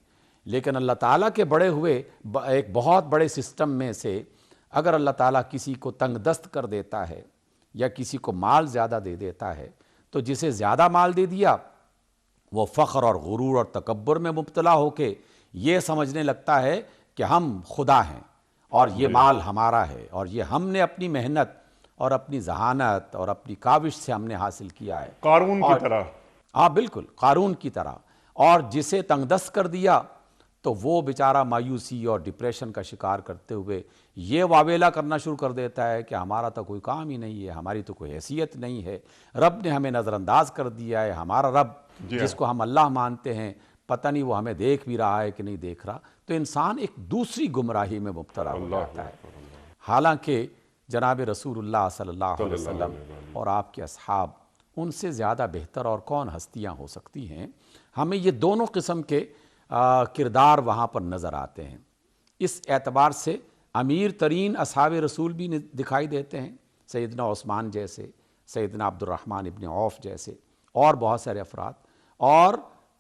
لیکن اللہ تعالیٰ کے بڑے ہوئے ایک بہت بڑے سسٹم میں سے اگر اللہ تعالیٰ کسی کو تنگ دست کر دیتا ہے یا کسی کو مال زیادہ دے دیتا ہے، تو جسے زیادہ مال دے دیا وہ فخر اور غرور اور تکبر میں مبتلا ہو کے یہ سمجھنے لگتا ہے کہ ہم خدا ہیں اور یہ مال ہمارا ہے، اور یہ ہم نے اپنی محنت اور اپنی ذہانت اور اپنی کاوش سے ہم نے حاصل کیا ہے۔ قارون کی طرح۔ ہاں بالکل، قارون کی طرح۔ اور جسے تنگ دست کر دیا تو وہ بیچارہ مایوسی اور ڈپریشن کا شکار کرتے ہوئے یہ واویلا کرنا شروع کر دیتا ہے کہ ہمارا تو کوئی کام ہی نہیں ہے، ہماری تو کوئی حیثیت نہیں ہے، رب نے ہمیں نظر انداز کر دیا ہے، ہمارا رب جس کو ہم اللہ مانتے ہیں پتہ نہیں وہ ہمیں دیکھ بھی رہا ہے کہ نہیں دیکھ رہا۔ تو انسان ایک دوسری گمراہی میں مبتلا ہو جاتا ہے، حالانکہ جناب رسول اللہ صلی اللہ علیہ وسلم اور آپ کے اصحاب، ان سے زیادہ بہتر اور کون ہستیاں ہو سکتی ہیں؟ ہمیں یہ دونوں قسم کے کردار وہاں پر نظر آتے ہیں۔ اس اعتبار سے امیر ترین اصحاب رسول بھی دکھائی دیتے ہیں، سیدنا عثمان جیسے، سیدنا عبد الرحمن ابن عوف جیسے، اور بہت سارے افراد، اور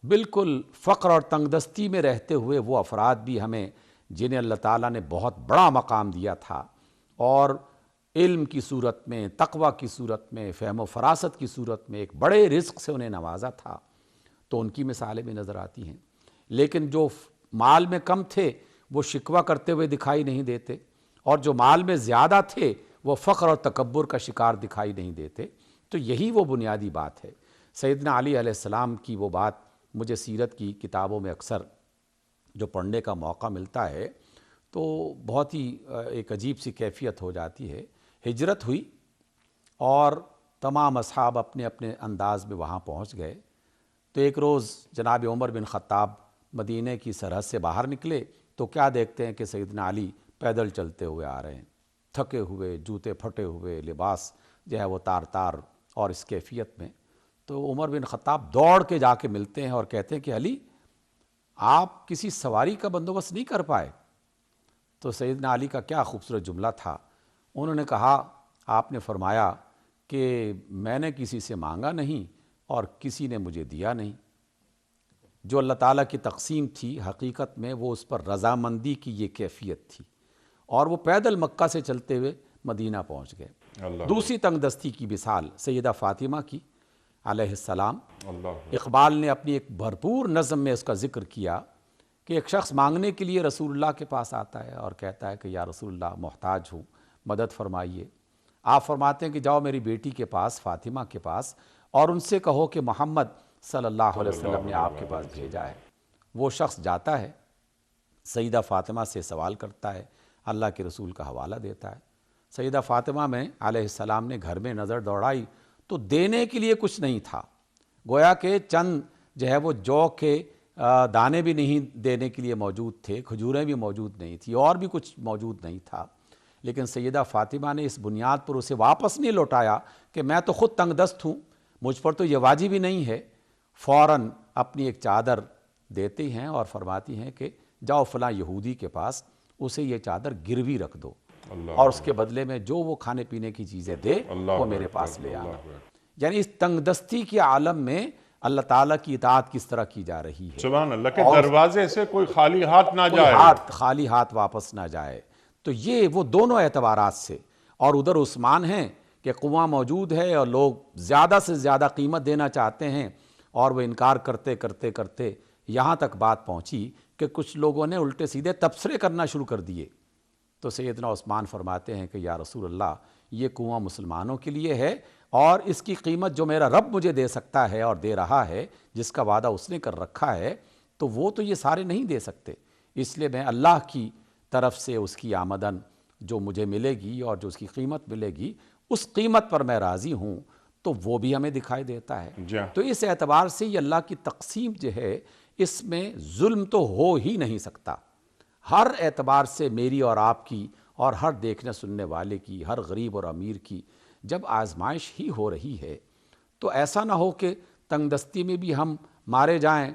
بالکل فقر اور تنگ دستی میں رہتے ہوئے وہ افراد بھی ہمیں، جنہیں اللہ تعالیٰ نے بہت بڑا مقام دیا تھا، اور علم کی صورت میں، تقوی کی صورت میں، فہم و فراست کی صورت میں ایک بڑے رزق سے انہیں نوازا تھا، تو ان کی مثالیں بھی نظر آتی ہیں۔ لیکن جو مال میں کم تھے وہ شکوہ کرتے ہوئے دکھائی نہیں دیتے، اور جو مال میں زیادہ تھے وہ فخر اور تکبر کا شکار دکھائی نہیں دیتے۔ تو یہی وہ بنیادی بات ہے۔ سیدنا علی علیہ السلام کی وہ بات مجھے سیرت کی کتابوں میں اکثر جو پڑھنے کا موقع ملتا ہے تو بہت ہی ایک عجیب سی کیفیت ہو جاتی ہے۔ ہجرت ہوئی اور تمام اصحاب اپنے اپنے انداز میں وہاں پہنچ گئے، تو ایک روز جناب عمر بن خطاب مدینہ کی سرحد سے باہر نکلے تو کیا دیکھتے ہیں کہ سیدنا علی پیدل چلتے ہوئے آ رہے ہیں، تھکے ہوئے، جوتے پھٹے ہوئے، لباس جو ہے وہ تار تار اور اس کیفیت میں۔ تو عمر بن خطاب دوڑ کے جا کے ملتے ہیں اور کہتے ہیں کہ علی آپ کسی سواری کا بندوبست نہیں کر پائے؟ تو سیدنا علی کا کیا خوبصورت جملہ تھا، انہوں نے کہا آپ نے فرمایا کہ میں نے کسی سے مانگا نہیں اور کسی نے مجھے دیا نہیں۔ جو اللہ تعالیٰ کی تقسیم تھی حقیقت میں وہ اس پر رضامندی کی یہ کیفیت تھی، اور وہ پیدل مکہ سے چلتے ہوئے مدینہ پہنچ گئے۔ اللہ دوسری تنگ دستی کی مثال سیدہ فاطمہ کی علیہ السلام۔ اللہ اقبال نے اپنی ایک بھرپور نظم میں اس کا ذکر کیا کہ ایک شخص مانگنے کے لیے رسول اللہ کے پاس آتا ہے اور کہتا ہے کہ یا رسول اللہ محتاج ہوں، مدد فرمائیے۔ آپ فرماتے ہیں کہ جاؤ میری بیٹی کے پاس، فاطمہ کے پاس، اور ان سے کہو کہ محمد صلی اللہ علیہ وسلم نے آپ کے پاس بھیجا ہے۔ وہ شخص جاتا ہے، سیدہ فاطمہ سے سوال کرتا ہے، اللہ کے رسول کا حوالہ دیتا ہے۔ سیدہ فاطمہ میں علیہ السلام نے گھر میں نظر دوڑائی تو دینے کے لیے کچھ نہیں تھا، گویا کہ چند جو ہے وہ جو کے دانے بھی نہیں دینے کے لیے موجود تھے، کھجوریں بھی موجود نہیں تھی، اور بھی کچھ موجود نہیں تھا۔ لیکن سیدہ فاطمہ نے اس بنیاد پر اسے واپس نہیں لوٹایا کہ میں تو خود تنگ دست ہوں، مجھ پر تو یہ واجب ہی نہیں ہے۔ فوراً اپنی ایک چادر دیتی ہیں اور فرماتی ہیں کہ جاؤ فلاں یہودی کے پاس، اسے یہ چادر گروی رکھ دو، اور اس کے بدلے میں جو وہ کھانے پینے کی چیزیں دے وہ میرے پاس لے آنا۔ یعنی اس تنگ دستی کے عالم میں اللہ تعالیٰ کی اطاعت کس طرح کی جا رہی ہے، سبحان اللہ کہ دروازے سے کوئی خالی ہاتھ نہ کوئی جائے۔ خالی ہاتھ واپس نہ جائے۔ تو یہ وہ دونوں اعتبارات سے، اور ادھر عثمان ہیں کہ کنواں موجود ہے اور لوگ زیادہ سے زیادہ قیمت دینا چاہتے ہیں، اور وہ انکار کرتے کرتے کرتے یہاں تک بات پہنچی کہ کچھ لوگوں نے الٹے سیدھے تبصرے کرنا شروع کر دیے۔ تو سیدنا عثمان فرماتے ہیں کہ یا رسول اللہ یہ کنواں مسلمانوں کے لیے ہے، اور اس کی قیمت جو میرا رب مجھے دے سکتا ہے اور دے رہا ہے، جس کا وعدہ اس نے کر رکھا ہے، تو وہ تو یہ سارے نہیں دے سکتے، اس لیے میں اللہ کی طرف سے اس کی آمدن جو مجھے ملے گی اور جو اس کی قیمت ملے گی اس قیمت پر میں راضی ہوں۔ تو وہ بھی ہمیں دکھائی دیتا ہے۔ تو اس اعتبار سے یہ اللہ کی تقسیم جو ہے اس میں ظلم تو ہو ہی نہیں سکتا، ہر اعتبار سے میری اور آپ کی اور ہر دیکھنے سننے والے کی، ہر غریب اور امیر کی جب آزمائش ہی ہو رہی ہے تو ایسا نہ ہو کہ تنگ دستی میں بھی ہم مارے جائیں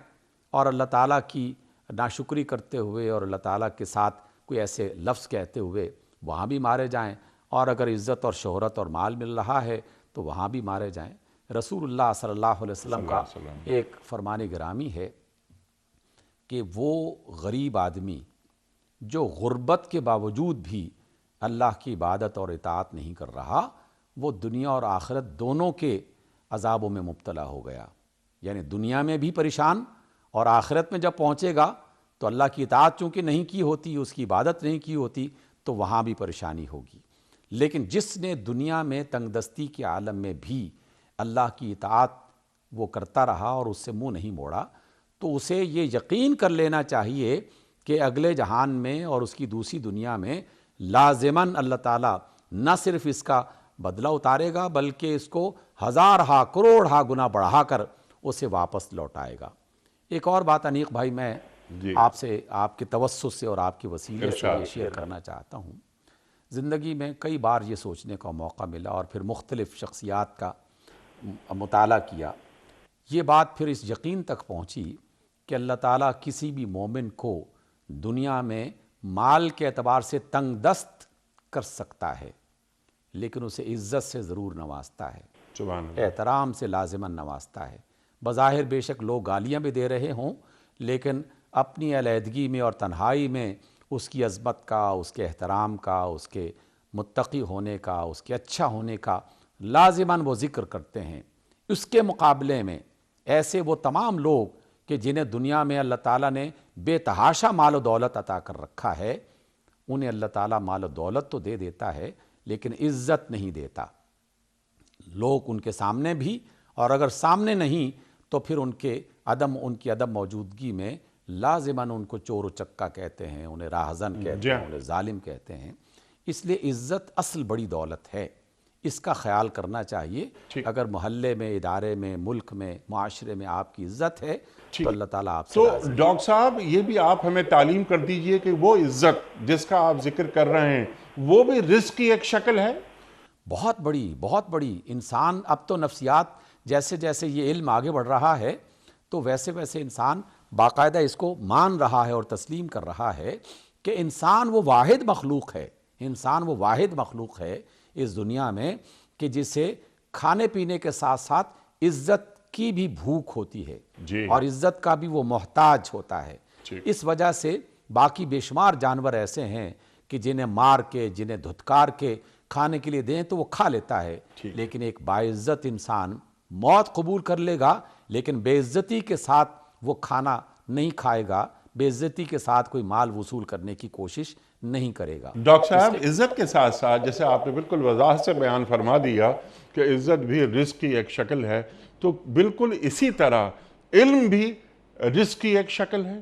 اور اللہ تعالیٰ کی ناشکری کرتے ہوئے اور اللہ تعالیٰ کے ساتھ کوئی ایسے لفظ کہتے ہوئے وہاں بھی مارے جائیں، اور اگر عزت اور شہرت اور مال مل رہا ہے تو وہاں بھی مارے جائیں۔ رسول اللہ صلی اللہ علیہ وسلم کا ایک فرمان گرامی ہے کہ وہ غریب آدمی جو غربت کے باوجود بھی اللہ کی عبادت اور اطاعت نہیں کر رہا، وہ دنیا اور آخرت دونوں کے عذابوں میں مبتلا ہو گیا۔ یعنی دنیا میں بھی پریشان، اور آخرت میں جب پہنچے گا تو اللہ کی اطاعت چونکہ نہیں کی ہوتی، اس کی عبادت نہیں کی ہوتی، تو وہاں بھی پریشانی ہوگی۔ لیکن جس نے دنیا میں تنگ دستی کے عالم میں بھی اللہ کی اطاعت وہ کرتا رہا اور اس سے منہ نہیں موڑا، تو اسے یہ یقین کر لینا چاہیے کہ اگلے جہان میں اور اس کی دوسری دنیا میں لازماً اللہ تعالیٰ نہ صرف اس کا بدلہ اتارے گا بلکہ اس کو ہزارہا کروڑہا گنا بڑھا کر اسے واپس لوٹائے گا۔ ایک اور بات انیق بھائی میں آپ سے، آپ کے توسط سے اور آپ کے وسیلے سے یہ شیئر کرنا چاہتا ہوں۔ زندگی میں کئی بار یہ سوچنے کا موقع ملا اور پھر مختلف شخصیات کا مطالعہ کیا، یہ بات پھر اس یقین تک پہنچی کہ اللہ تعالیٰ کسی بھی مومن کو دنیا میں مال کے اعتبار سے تنگ دست کر سکتا ہے، لیکن اسے عزت سے ضرور نوازتا ہے، سبحان اللہ۔ احترام سے لازماً نوازتا ہے۔ بظاہر بے شک لوگ گالیاں بھی دے رہے ہوں، لیکن اپنی علیحدگی میں اور تنہائی میں اس کی عظمت کا، اس کے احترام کا، اس کے متقی ہونے کا، اس کے اچھا ہونے کا لازماً وہ ذکر کرتے ہیں۔ اس کے مقابلے میں ایسے وہ تمام لوگ کہ جنہیں دنیا میں اللہ تعالیٰ نے بے تحاشا مال و دولت عطا کر رکھا ہے، انہیں اللہ تعالیٰ مال و دولت تو دے دیتا ہے لیکن عزت نہیں دیتا۔ لوگ ان کے سامنے بھی، اور اگر سامنے نہیں تو پھر ان کے ان کی عدم موجودگی میں لازماً ان کو چور و چکا کہتے ہیں، انہیں راہزن کہتے ہیں، انہیں ظالم کہتے ہیں۔ اس لیے عزت اصل بڑی دولت ہے، اس کا خیال کرنا چاہیے۔ اگر محلے میں، ادارے میں، ملک میں، معاشرے میں آپ کی عزت ہے تو اللہ تعالیٰ آپ سے تو راضی ہے۔ ڈاکٹر صاحب یہ بھی آپ ہمیں تعلیم کر دیجئے کہ وہ عزت جس کا آپ ذکر کر رہے ہیں وہ بھی رزق کی ایک شکل ہے؟ بہت بڑی۔ انسان اب تو نفسیات جیسے جیسے یہ علم آگے بڑھ رہا ہے تو ویسے ویسے انسان باقاعدہ اس کو مان رہا ہے اور تسلیم کر رہا ہے کہ انسان وہ واحد مخلوق ہے اس دنیا میں کہ جسے کھانے پینے کے ساتھ ساتھ عزت کی بھی بھوک ہوتی ہے اور عزت کا بھی وہ محتاج ہوتا ہے۔ اس وجہ سے باقی بے شمار جانور ایسے ہیں کہ جنہیں مار کے، جنہیں دھتکار کے کھانے کے لیے دیں تو وہ کھا لیتا ہے، لیکن ایک باعزت انسان موت قبول کر لے گا لیکن بے عزتی کے ساتھ وہ کھانا نہیں کھائے گا، بے عزتی کے ساتھ کوئی مال وصول کرنے کی کوشش نہیں کرے گا۔ ڈاکٹر صاحب عزت کے ساتھ ساتھ جیسے آپ نے بالکل وضاحت سے بیان فرما دیا کہ عزت بھی رزق کی ایک شکل ہے، تو بالکل اسی طرح علم بھی رزق کی ایک شکل ہے۔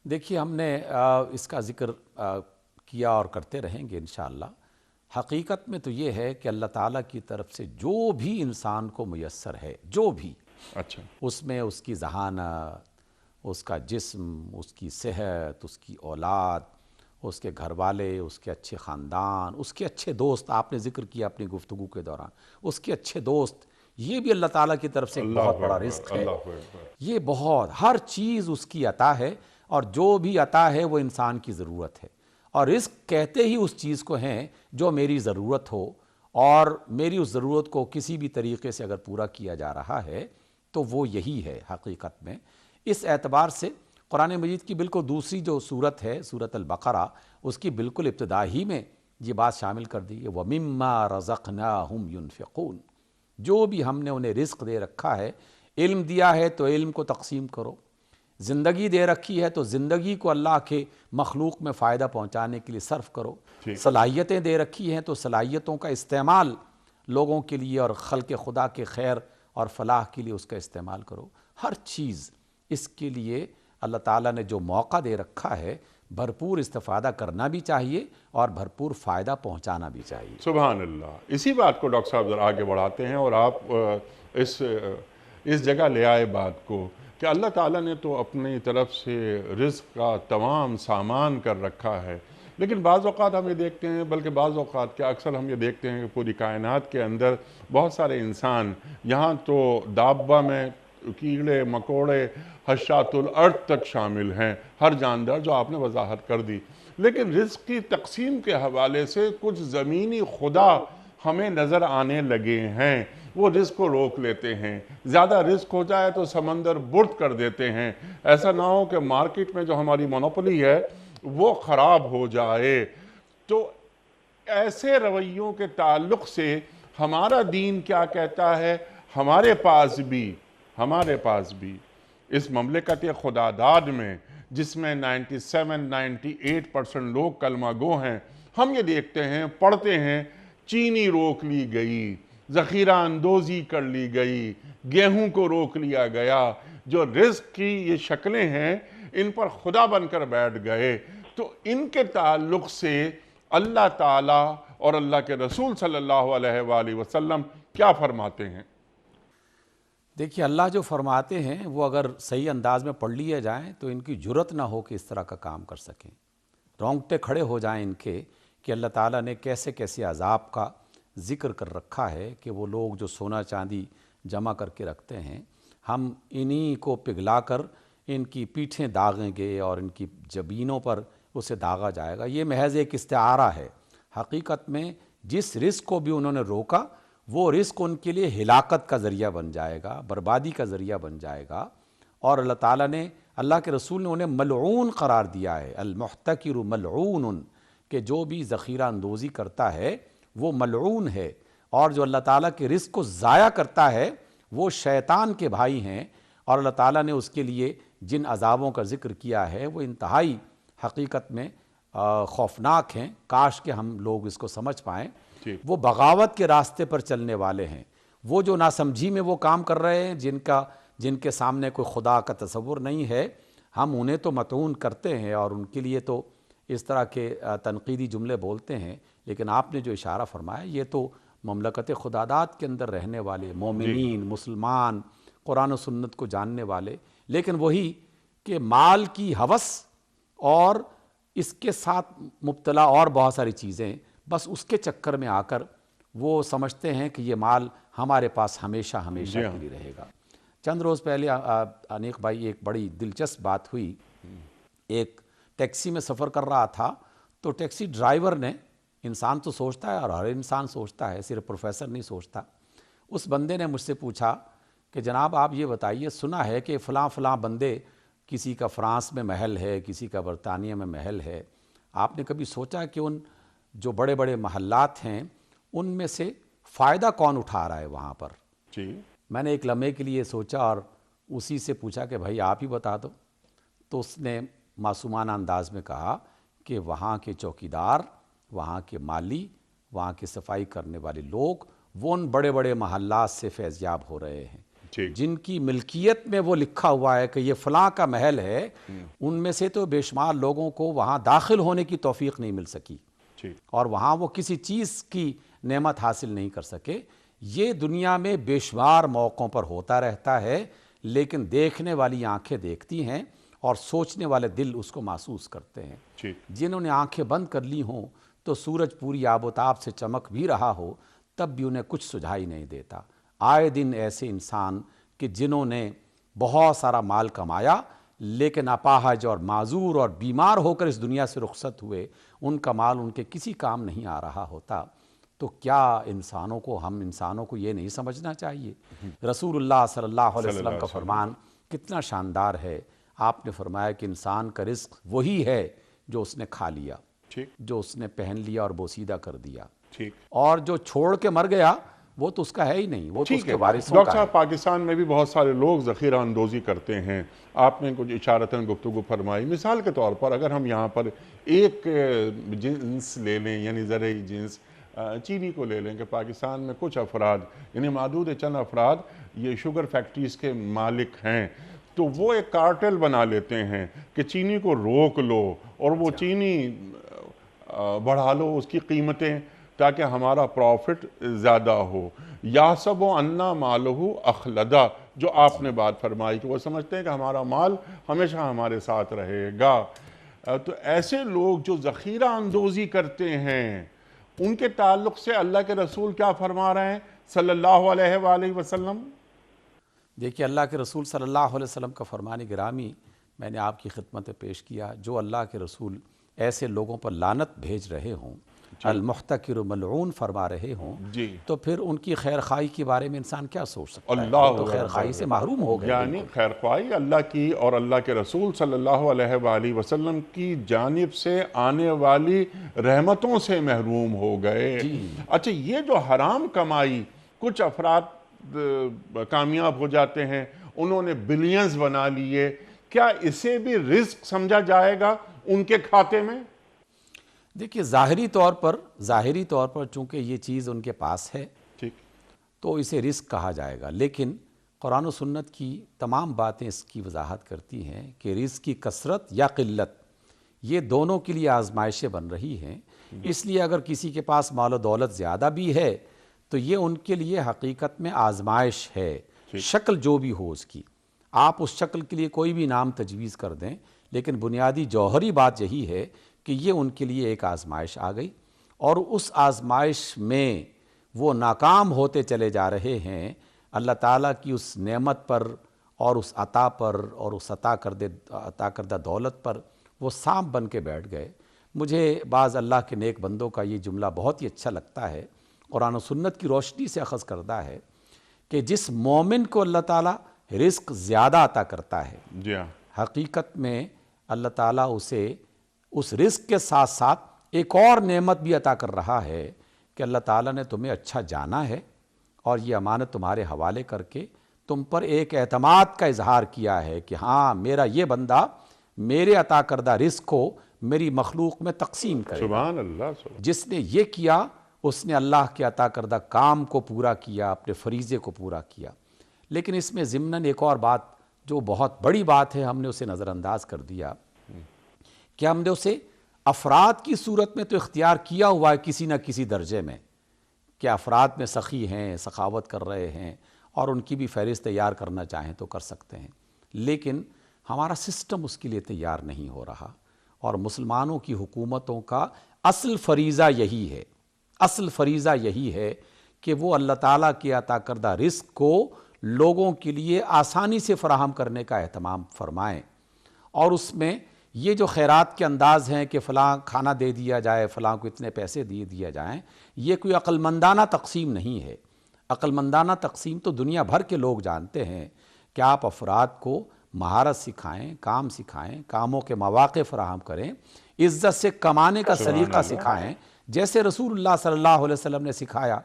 دیکھیے ہم نے اس کا ذکر کیا اور کرتے رہیں گے انشاءاللہ۔ حقیقت میں تو یہ ہے کہ اللہ تعالیٰ کی طرف سے جو بھی انسان کو میسر ہے، جو بھی، اس میں اس کی ذہانت، اس کا جسم، اس کی صحت، اس کی اولاد، اس کے گھر والے، اس کے اچھے خاندان، اس کے اچھے دوست، آپ نے ذکر کیا اپنی گفتگو کے دوران، اس کے اچھے دوست، یہ بھی اللہ تعالیٰ کی طرف سے ایک بہت بڑا رزق ہے۔ یہ بہت، ہر چیز اس کی عطا ہے اور جو بھی عطا ہے وہ انسان کی ضرورت ہے، اور رزق کہتے ہی اس چیز کو ہیں جو میری ضرورت ہو، اور میری اس ضرورت کو کسی بھی طریقے سے اگر پورا کیا جا رہا ہے تو وہ یہی ہے حقیقت میں۔ اس اعتبار سے قرآن مجید کی بالکل دوسری جو سورت ہے، سورۃ البقرہ، اس کی بالکل ابتدا ہی میں یہ بات شامل کر دی ہے وَمِمَّا رَزَقْنَاهُمْ يُنْفِقُونَ۔ جو بھی ہم نے انہیں رزق دے رکھا ہے، علم دیا ہے تو علم کو تقسیم کرو، زندگی دے رکھی ہے تو زندگی کو اللہ کے مخلوق میں فائدہ پہنچانے کے لیے صرف کرو، صلاحیتیں دے رکھی ہیں تو صلاحیتوں کا استعمال لوگوں کے لیے اور خلق خدا کے خیر اور فلاح کے لیے اس کا استعمال کرو۔ ہر چیز اس کے لیے اللہ تعالیٰ نے جو موقع دے رکھا ہے بھرپور استفادہ کرنا بھی چاہیے اور بھرپور فائدہ پہنچانا بھی چاہیے۔ سبحان اللہ۔ اسی بات کو ڈاکٹر صاحب ذرا آگے بڑھاتے ہیں اور آپ اس جگہ لے آئے بات کو کہ اللہ تعالیٰ نے تو اپنی طرف سے رزق کا تمام سامان کر رکھا ہے، لیکن بعض اوقات ہم یہ دیکھتے ہیں، بلکہ بعض اوقات کیا اکثر ہم یہ دیکھتے ہیں کہ پوری کائنات کے اندر بہت سارے انسان، یہاں تو دابہ میں کیڑے مکوڑے حشرات الارض تک شامل ہیں، ہر جاندار جو آپ نے وضاحت کر دی، لیکن رزق کی تقسیم کے حوالے سے کچھ زمینی خدا ہمیں نظر آنے لگے ہیں، وہ رزق کو روک لیتے ہیں، زیادہ رزق ہو جائے تو سمندر برد کر دیتے ہیں، ایسا نہ ہو کہ مارکیٹ میں جو ہماری مونوپولی ہے وہ خراب ہو جائے۔ تو ایسے رویوں کے تعلق سے ہمارا دین کیا کہتا ہے؟ ہمارے پاس بھی اس مملکت خدا داد میں جس میں 97-98% لوگ کلمہ گو ہیں، ہم یہ دیکھتے ہیں، پڑھتے ہیں، چینی روک لی گئی، ذخیرہ اندوزی کر لی گئی، گیہوں کو روک لیا گیا، جو رزق کی یہ شکلیں ہیں ان پر خدا بن کر بیٹھ گئے۔ تو ان کے تعلق سے اللہ تعالیٰ اور اللہ کے رسول صلی اللہ علیہ وآلہ وسلم کیا فرماتے ہیں؟ دیکھیے اللہ جو فرماتے ہیں وہ اگر صحیح انداز میں پڑھ لیے جائیں تو ان کی جرت نہ ہو کہ اس طرح کا کام کر سکیں، رونگٹے کھڑے ہو جائیں ان کے کہ اللہ تعالیٰ نے کیسے کیسے عذاب کا ذکر کر رکھا ہے کہ وہ لوگ جو سونا چاندی جمع کر کے رکھتے ہیں، ہم انہی کو پگھلا کر ان کی پیٹھیں داغیں گے اور ان کی جبینوں پر اسے داغا جائے گا۔ یہ محض ایک استعارہ ہے، حقیقت میں جس رزق کو بھی انہوں نے روکا وہ رزق ان کے لیے ہلاکت کا ذریعہ بن جائے گا، بربادی کا ذریعہ بن جائے گا، اور اللہ تعالیٰ نے، اللہ کے رسول نے انہیں ملعون قرار دیا ہے، المحتکر ملعون، کہ جو بھی ذخیرہ اندوزی کرتا ہے وہ ملعون ہے، اور جو اللہ تعالیٰ کے رزق کو ضائع کرتا ہے وہ شیطان کے بھائی ہیں، اور اللہ تعالیٰ نے اس کے لیے جن عذابوں کا ذکر کیا ہے وہ انتہائی حقیقت میں خوفناک ہیں، کاش کہ ہم لوگ اس کو سمجھ پائیں۔ وہ بغاوت کے راستے پر چلنے والے ہیں، وہ جو ناسمجھی میں وہ کام کر رہے ہیں جن کے سامنے کوئی خدا کا تصور نہیں ہے، ہم انہیں تو مطعون کرتے ہیں اور ان کے لیے تو اس طرح کے تنقیدی جملے بولتے ہیں، لیکن آپ نے جو اشارہ فرمایا یہ تو مملکت خداداد کے اندر رہنے والے مومنین، مسلمان، قرآن و سنت کو جاننے والے، لیکن وہی کہ مال کی ہوس اور اس کے ساتھ مبتلا اور بہت ساری چیزیں، بس اس کے چکر میں آ کر وہ سمجھتے ہیں کہ یہ مال ہمارے پاس ہمیشہ ہمیشہ کے لیے رہے گا۔ چند روز پہلے انیق بھائی ایک بڑی دلچسپ بات ہوئی، ایک ٹیکسی میں سفر کر رہا تھا تو ٹیکسی ڈرائیور نے، انسان تو سوچتا ہے اور ہر انسان سوچتا ہے، صرف پروفیسر نہیں سوچتا، اس بندے نے مجھ سے پوچھا کہ جناب آپ یہ بتائیے، سنا ہے کہ فلاں فلاں بندے، کسی کا فرانس میں محل ہے، کسی کا برطانیہ میں محل ہے، آپ نے کبھی سوچا کہ ان جو بڑے بڑے محلات ہیں ان میں سے فائدہ کون اٹھا رہا ہے وہاں پر؟ جی میں نے ایک لمحے کے لیے سوچا اور اسی سے پوچھا کہ بھائی آپ ہی بتا دو، تو اس نے معصومانہ انداز میں کہا کہ وہاں کے چوکیدار، وہاں کے مالی، وہاں کے صفائی کرنے والے لوگ، وہ ان بڑے بڑے محلات سے فیض یاب ہو رہے ہیں، ٹھیک، جن کی ملکیت میں وہ لکھا ہوا ہے کہ یہ فلاں کا محل ہے، ان میں سے تو بے شمار لوگوں کو وہاں داخل ہونے کی توفیق نہیں مل سکی ٹھیک، اور وہاں وہ کسی چیز کی نعمت حاصل نہیں کر سکے۔ یہ دنیا میں بے شمار موقعوں پر ہوتا رہتا ہے، لیکن دیکھنے والی آنکھیں دیکھتی ہیں اور سوچنے والے دل اس کو محسوس کرتے ہیں۔ ٹھیک، جنہوں نے آنکھیں بند کر لی ہوں تو سورج پوری آب و تاب سے چمک بھی رہا ہو تب بھی انہیں کچھ سجھائی نہیں دیتا۔ آئے دن ایسے انسان کہ جنہوں نے بہت سارا مال کمایا لیکن اپاہج اور معذور اور بیمار ہو کر اس دنیا سے رخصت ہوئے، ان کا مال ان کے کسی کام نہیں آ رہا ہوتا۔ تو کیا ہم انسانوں کو یہ نہیں سمجھنا چاہیے؟ رسول اللہ صلی اللہ علیہ وسلم کا فرمان کتنا شاندار ہے، آپ نے فرمایا کہ انسان کا رزق وہی ہے جو اس نے کھا لیا، ٹھیک، جو اس نے پہن لیا اور بوسیدہ کر دیا، ٹھیک، اور جو چھوڑ کے مر گیا وہ تو اس کا ہے ہی نہیں، وہ تو اس ٹھیک کے ہے۔ وارثوں ڈاکٹر کا ہے۔ صاحب، پاکستان میں بھی بہت سارے لوگ ذخیرہ اندوزی کرتے ہیں، آپ نے کچھ اشارتاً گفتگو فرمائی۔ مثال کے طور پر اگر ہم یہاں پر ایک جنس لے لیں، یعنی زرعی جنس چینی کو لے لیں، کہ پاکستان میں کچھ افراد، یعنی معدود چند افراد یہ شوگر فیکٹریز کے مالک ہیں، تو وہ ایک کارٹل بنا لیتے ہیں کہ چینی کو روک لو اور وہ چینی بڑھا لو اس کی قیمتیں تاکہ ہمارا پروفٹ زیادہ ہو۔ یحسب انا مالہ اخلدہ، جو آپ نے بات فرمائی کہ وہ سمجھتے ہیں کہ ہمارا مال ہمیشہ ہمارے ساتھ رہے گا۔ تو ایسے لوگ جو ذخیرہ اندوزی کرتے ہیں، ان کے تعلق سے اللہ کے رسول کیا فرما رہے ہیں صلی اللہ علیہ وآلہ وسلم؟ دیکھیے، اللہ کے رسول صلی اللہ علیہ وسلم کا فرمان گرامی میں نے آپ کی خدمت میں پیش کیا۔ جو اللہ کے رسول ایسے لوگوں پر لعنت بھیج رہے ہوں، المحتکر ملعون فرما رہے ہوں، جی، تو پھر ان کی خیر خواہی کے بارے میں انسان کیا سوچ سکتا ہے؟ اللہ وہ تو خیر خواہی سے محروم ہو گئے۔ یعنی خیر خواہی اللہ کی اور اللہ کے رسول صلی اللہ علیہ وآلہ وسلم کی جانب سے آنے والی رحمتوں سے محروم ہو گئے۔ اچھا، یہ جو حرام کمائی، کچھ افراد کامیاب ہو جاتے ہیں، انہوں نے بلینز بنا لیے، کیا اسے بھی رزق سمجھا جائے گا ان کے کھاتے میں؟ دیکھیے، ظاہری طور پر چونکہ یہ چیز ان کے پاس ہے ٹھیک، تو اسے رزق کہا جائے گا، لیکن قرآن و سنت کی تمام باتیں اس کی وضاحت کرتی ہیں کہ رزق کی کثرت یا قلت یہ دونوں کے لیے آزمائشیں بن رہی ہیں۔ اس لیے اگر کسی کے پاس مال و دولت زیادہ بھی ہے تو یہ ان کے لیے حقیقت میں آزمائش ہے، شکل جو بھی ہو اس کی، آپ اس شکل کے لیے کوئی بھی نام تجویز کر دیں، لیکن بنیادی جوہری بات یہی ہے کہ یہ ان کے لیے ایک آزمائش آ گئی اور اس آزمائش میں وہ ناکام ہوتے چلے جا رہے ہیں۔ اللہ تعالیٰ کی اس نعمت پر اور اس عطا پر اور اس عطا کردہ دولت پر وہ سانپ بن کے بیٹھ گئے۔ مجھے بعض اللہ کے نیک بندوں کا یہ جملہ بہت ہی اچھا لگتا ہے، قرآن و سنت کی روشنی سے اخذ کردہ ہے، کہ جس مومن کو اللہ تعالیٰ رزق زیادہ عطا کرتا ہے، جی ہاں، حقیقت میں اللہ تعالیٰ اسے اس رزق کے ساتھ ساتھ ایک اور نعمت بھی عطا کر رہا ہے کہ اللہ تعالیٰ نے تمہیں اچھا جانا ہے اور یہ امانت تمہارے حوالے کر کے تم پر ایک اعتماد کا اظہار کیا ہے کہ ہاں، میرا یہ بندہ میرے عطا کردہ رزق کو میری مخلوق میں تقسیم کرے۔ سبحان اللہ، جس نے یہ کیا اس نے اللہ کے عطا کردہ کام کو پورا کیا، اپنے فریضے کو پورا کیا۔ لیکن اس میں ضمناً ایک اور بات جو بہت بڑی بات ہے، ہم نے اسے نظر انداز کر دیا کہ ہم نے اسے افراد کی صورت میں تو اختیار کیا ہوا ہے کسی نہ کسی درجے میں، کہ افراد میں سخی ہیں، سخاوت کر رہے ہیں، اور ان کی بھی فہرست تیار کرنا چاہیں تو کر سکتے ہیں، لیکن ہمارا سسٹم اس کے لیے تیار نہیں ہو رہا۔ اور مسلمانوں کی حکومتوں کا اصل فریضہ یہی ہے، اصل فریضہ یہی ہے کہ وہ اللہ تعالیٰ کے عطا کردہ رزق کو لوگوں کے لیے آسانی سے فراہم کرنے کا اہتمام فرمائیں، اور اس میں یہ جو خیرات کے انداز ہیں کہ فلاں کھانا دے دیا جائے، فلاں کو اتنے پیسے دیا جائیں، یہ کوئی عقل مندانہ تقسیم نہیں ہے۔ عقل مندانہ تقسیم تو دنیا بھر کے لوگ جانتے ہیں کہ آپ افراد کو مہارت سکھائیں، کام سکھائیں، کاموں کے مواقع فراہم کریں، عزت سے کمانے کا سلیقہ سکھائیں، جیسے رسول اللہ صلی اللہ علیہ وسلم نے سکھایا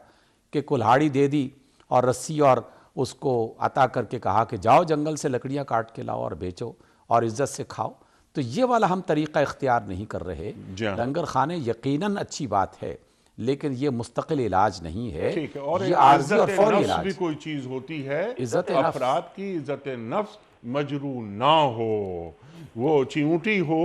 کہ کلہاڑی دے دی اور رسی اور اس کو عطا کر کے کہا کہ جاؤ جنگل سے لکڑیاں کاٹ کے لاؤ اور بیچو اور عزت سے کھاؤ۔ تو یہ والا ہم طریقہ اختیار نہیں کر رہے۔ لنگر خانے یقیناً اچھی بات ہے، لیکن یہ مستقل علاج نہیں ہے، یہ عارضی اور فوری عزت علاج نفس بھی کوئی چیز ہوتی ہے، عزت نفس افراد کی عزت نفس مجروح نہ ہو، وہ چیونٹی ہو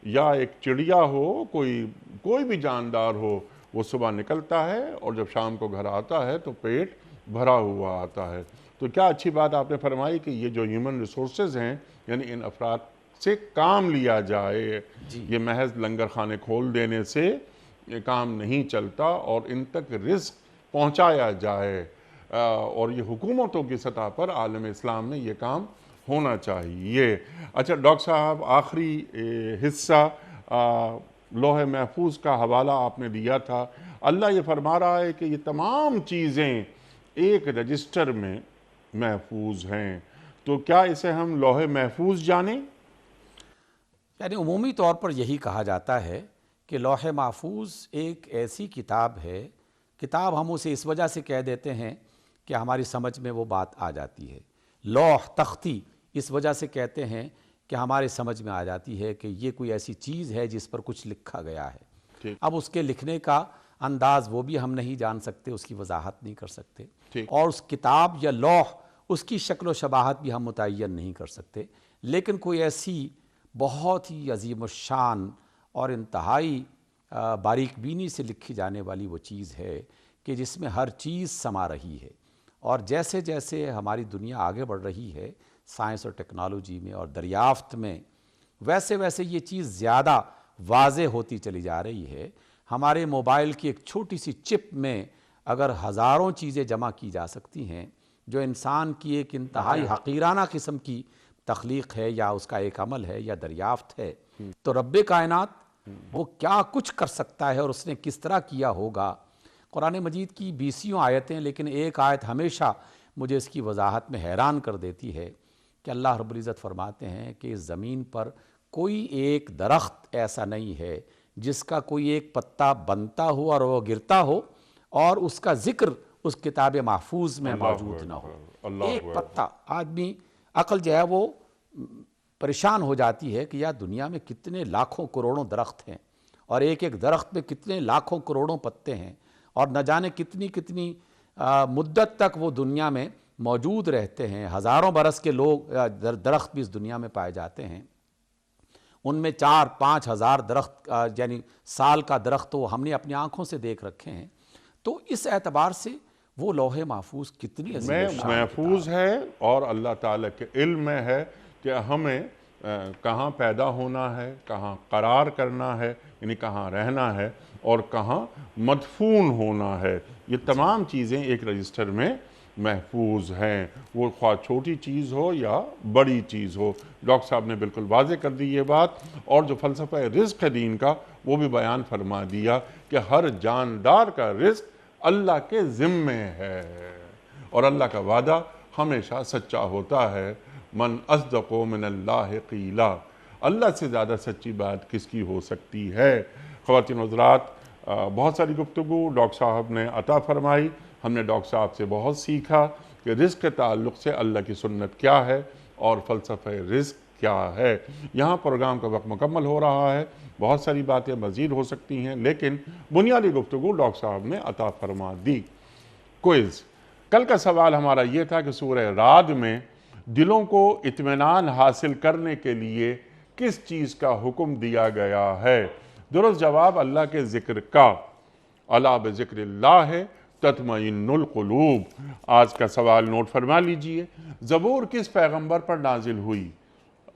یا ایک چڑیا ہو، کوئی بھی جاندار ہو، وہ صبح نکلتا ہے اور جب شام کو گھر آتا ہے تو پیٹ بھرا ہوا آتا ہے۔ تو کیا اچھی بات آپ نے فرمائی کہ یہ جو ہیومن ریسورسز ہیں، یعنی ان افراد سے کام لیا جائے، یہ محض لنگر خانے کھول دینے سے یہ کام نہیں چلتا، اور ان تک رزق پہنچایا جائے، اور یہ حکومتوں کی سطح پر عالم اسلام میں یہ کام ہونا چاہیے۔ اچھا ڈاکٹر صاحب، آخری حصہ لوح محفوظ کا حوالہ آپ نے دیا تھا۔ اللہ یہ فرما رہا ہے کہ یہ تمام چیزیں ایک رجسٹر میں محفوظ ہیں، تو کیا اسے ہم لوح محفوظ جانیں؟ یعنی عمومی طور پر یہی کہا جاتا ہے کہ لوح محفوظ ایک ایسی کتاب ہے، کتاب ہم اسے اس وجہ سے کہہ دیتے ہیں کہ ہماری سمجھ میں وہ بات آ جاتی ہے، لوح تختی اس وجہ سے کہتے ہیں کہ ہمارے سمجھ میں آ جاتی ہے کہ یہ کوئی ایسی چیز ہے جس پر کچھ لکھا گیا ہے۔ اب اس کے لکھنے کا انداز وہ بھی ہم نہیں جان سکتے، اس کی وضاحت نہیں کر سکتے، اور اس کتاب یا لوح اس کی شکل و شباہت بھی ہم متعین نہیں کر سکتے، لیکن کوئی ایسی بہت ہی عظیم الشان اور انتہائی باریک بینی سے لکھی جانے والی وہ چیز ہے کہ جس میں ہر چیز سما رہی ہے، اور جیسے جیسے ہماری دنیا آگے بڑھ رہی ہے سائنس اور ٹیکنالوجی میں اور دریافت میں، ویسے ویسے یہ چیز زیادہ واضح ہوتی چلی جا رہی ہے۔ ہمارے موبائل کی ایک چھوٹی سی چپ میں اگر ہزاروں چیزیں جمع کی جا سکتی ہیں جو انسان کی ایک انتہائی حقیرانہ قسم کی تخلیق ہے یا اس کا ایک عمل ہے یا دریافت ہے، تو رب کائنات وہ کیا کچھ کر سکتا ہے اور اس نے کس طرح کیا ہوگا۔ قرآن مجید کی 20 آیتیں، لیکن ایک آیت ہمیشہ مجھے اس کی وضاحت میں حیران کر دیتی ہے کہ اللہ رب العزت فرماتے ہیں کہ اس زمین پر کوئی ایک درخت ایسا نہیں ہے جس کا کوئی ایک پتا بنتا ہو اور وہ گرتا ہو اور اس کا ذکر اس کتاب محفوظ میں موجود نہ ہو۔ ایک پتا، آدمی عقل جو ہے وہ پریشان ہو جاتی ہے کہ یار دنیا میں کتنے لاکھوں کروڑوں درخت ہیں اور ایک ایک درخت میں کتنے لاکھوں کروڑوں پتے ہیں، اور نہ جانے کتنی مدت تک وہ دنیا میں موجود رہتے ہیں، ہزاروں برس کے لوگ درخت بھی اس دنیا میں پائے جاتے ہیں، ان میں 4-5 ہزار درخت یعنی سال کا درخت تو ہم نے اپنی آنکھوں سے دیکھ رکھے ہیں۔ تو اس اعتبار سے وہ لوح محفوظ کتنی عظیم الشان محفوظ ہے، اور اللہ تعالیٰ کے علم میں ہے کہ ہمیں کہاں پیدا ہونا ہے، کہاں قرار کرنا ہے، یعنی کہاں رہنا ہے، اور کہاں مدفون ہونا ہے۔ یہ تمام چیزیں ایک رجسٹر میں محفوظ ہیں، وہ خواہ چھوٹی چیز ہو یا بڑی چیز ہو۔ ڈاکٹر صاحب نے بالکل واضح کر دی یہ بات، اور جو فلسفہ رزق ہے دین کا وہ بھی بیان فرما دیا کہ ہر جاندار کا رزق اللہ کے ذمے ہے، اور اللہ کا وعدہ ہمیشہ سچا ہوتا ہے۔ من اصدق من اللہ قیلا، اللہ سے زیادہ سچی بات کس کی ہو سکتی ہے۔ خواتین و حضرات، بہت ساری گفتگو ڈاکٹر صاحب نے عطا فرمائی، ہم نے ڈاکٹر صاحب سے بہت سیکھا کہ رزق کے تعلق سے اللہ کی سنت کیا ہے اور فلسفہ رزق کیا ہے۔ یہاں پروگرام کا وقت مکمل ہو رہا ہے، بہت ساری باتیں مزید ہو سکتی ہیں، لیکن بنیادی گفتگو ڈاکٹر صاحب نے عطا فرما دی۔ کوئز، کل کا سوال ہمارا یہ تھا کہ سورہ رعد میں دلوں کو اطمینان حاصل کرنے کے لیے کس چیز کا حکم دیا گیا ہے؟ درست جواب اللہ کے ذکر کا، الا بذکر اللہ ہے تطمئن القلوب۔ آج کا سوال نوٹ فرما لیجئے، زبور کس پیغمبر پر نازل ہوئی؟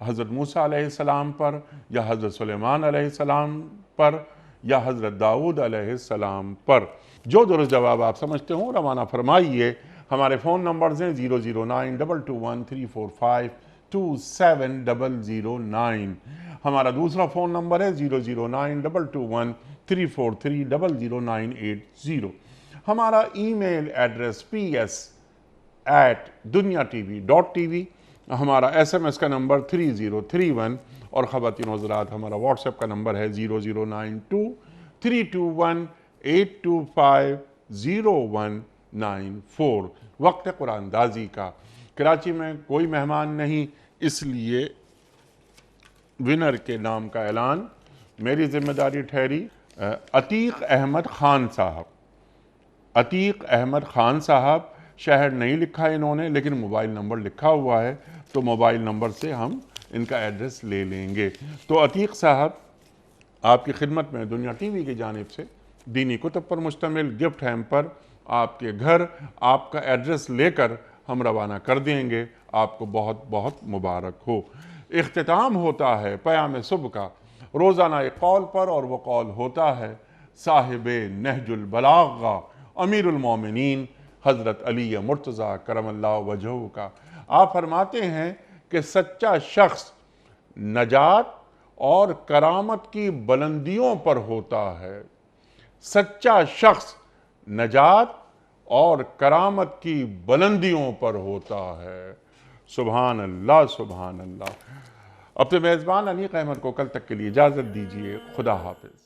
حضرت موسیٰ علیہ السلام پر، یا حضرت سلیمان علیہ السلام پر، یا حضرت داؤد علیہ السلام پر؟ جو درست جواب آپ سمجھتے ہوں روانہ فرمائیے۔ ہمارے فون نمبرز ہیں 00922134527 ہمارا دوسرا فون نمبر ہے 0092213430098 ہمارا ای میل ایڈریس ps@dunyatv.tv ہمارا SMS کا نمبر 3031 اور خواتین حضرات ہمارا واٹس ایپ کا نمبر ہے 009232182509194۔ وقت قرآن دازی کا، کراچی میں کوئی مہمان نہیں، اس لیے ونر کے نام کا اعلان میری ذمہ داری ٹھہری۔ عتیق احمد خان صاحب، عتیق احمد خان صاحب، شہر نہیں لکھا انہوں نے لیکن موبائل نمبر لکھا ہوا ہے، تو موبائل نمبر سے ہم ان کا ایڈریس لے لیں گے۔ تو عتیق صاحب، آپ کی خدمت میں دنیا ٹی وی کی جانب سے دینی کتب پر مشتمل گفٹ ہیمپر آپ کے گھر آپ کا ایڈریس لے کر ہم روانہ کر دیں گے۔ آپ کو بہت بہت مبارک ہو۔ اختتام ہوتا ہے پیام صبح کا روزانہ ایک قول پر، اور وہ قول ہوتا ہے صاحب نہج البلاغہ امیر المومنین حضرت علی مرتضیٰ کرم اللہ وجہہ کا۔ آپ فرماتے ہیں کہ سچا شخص نجات اور کرامت کی بلندیوں پر ہوتا ہے، سچا شخص نجات اور کرامت کی بلندیوں پر ہوتا ہے۔ سبحان اللہ، سبحان اللہ۔ اپنے میزبان انیق احمد کو کل تک کے لیے اجازت دیجیے۔ خدا حافظ۔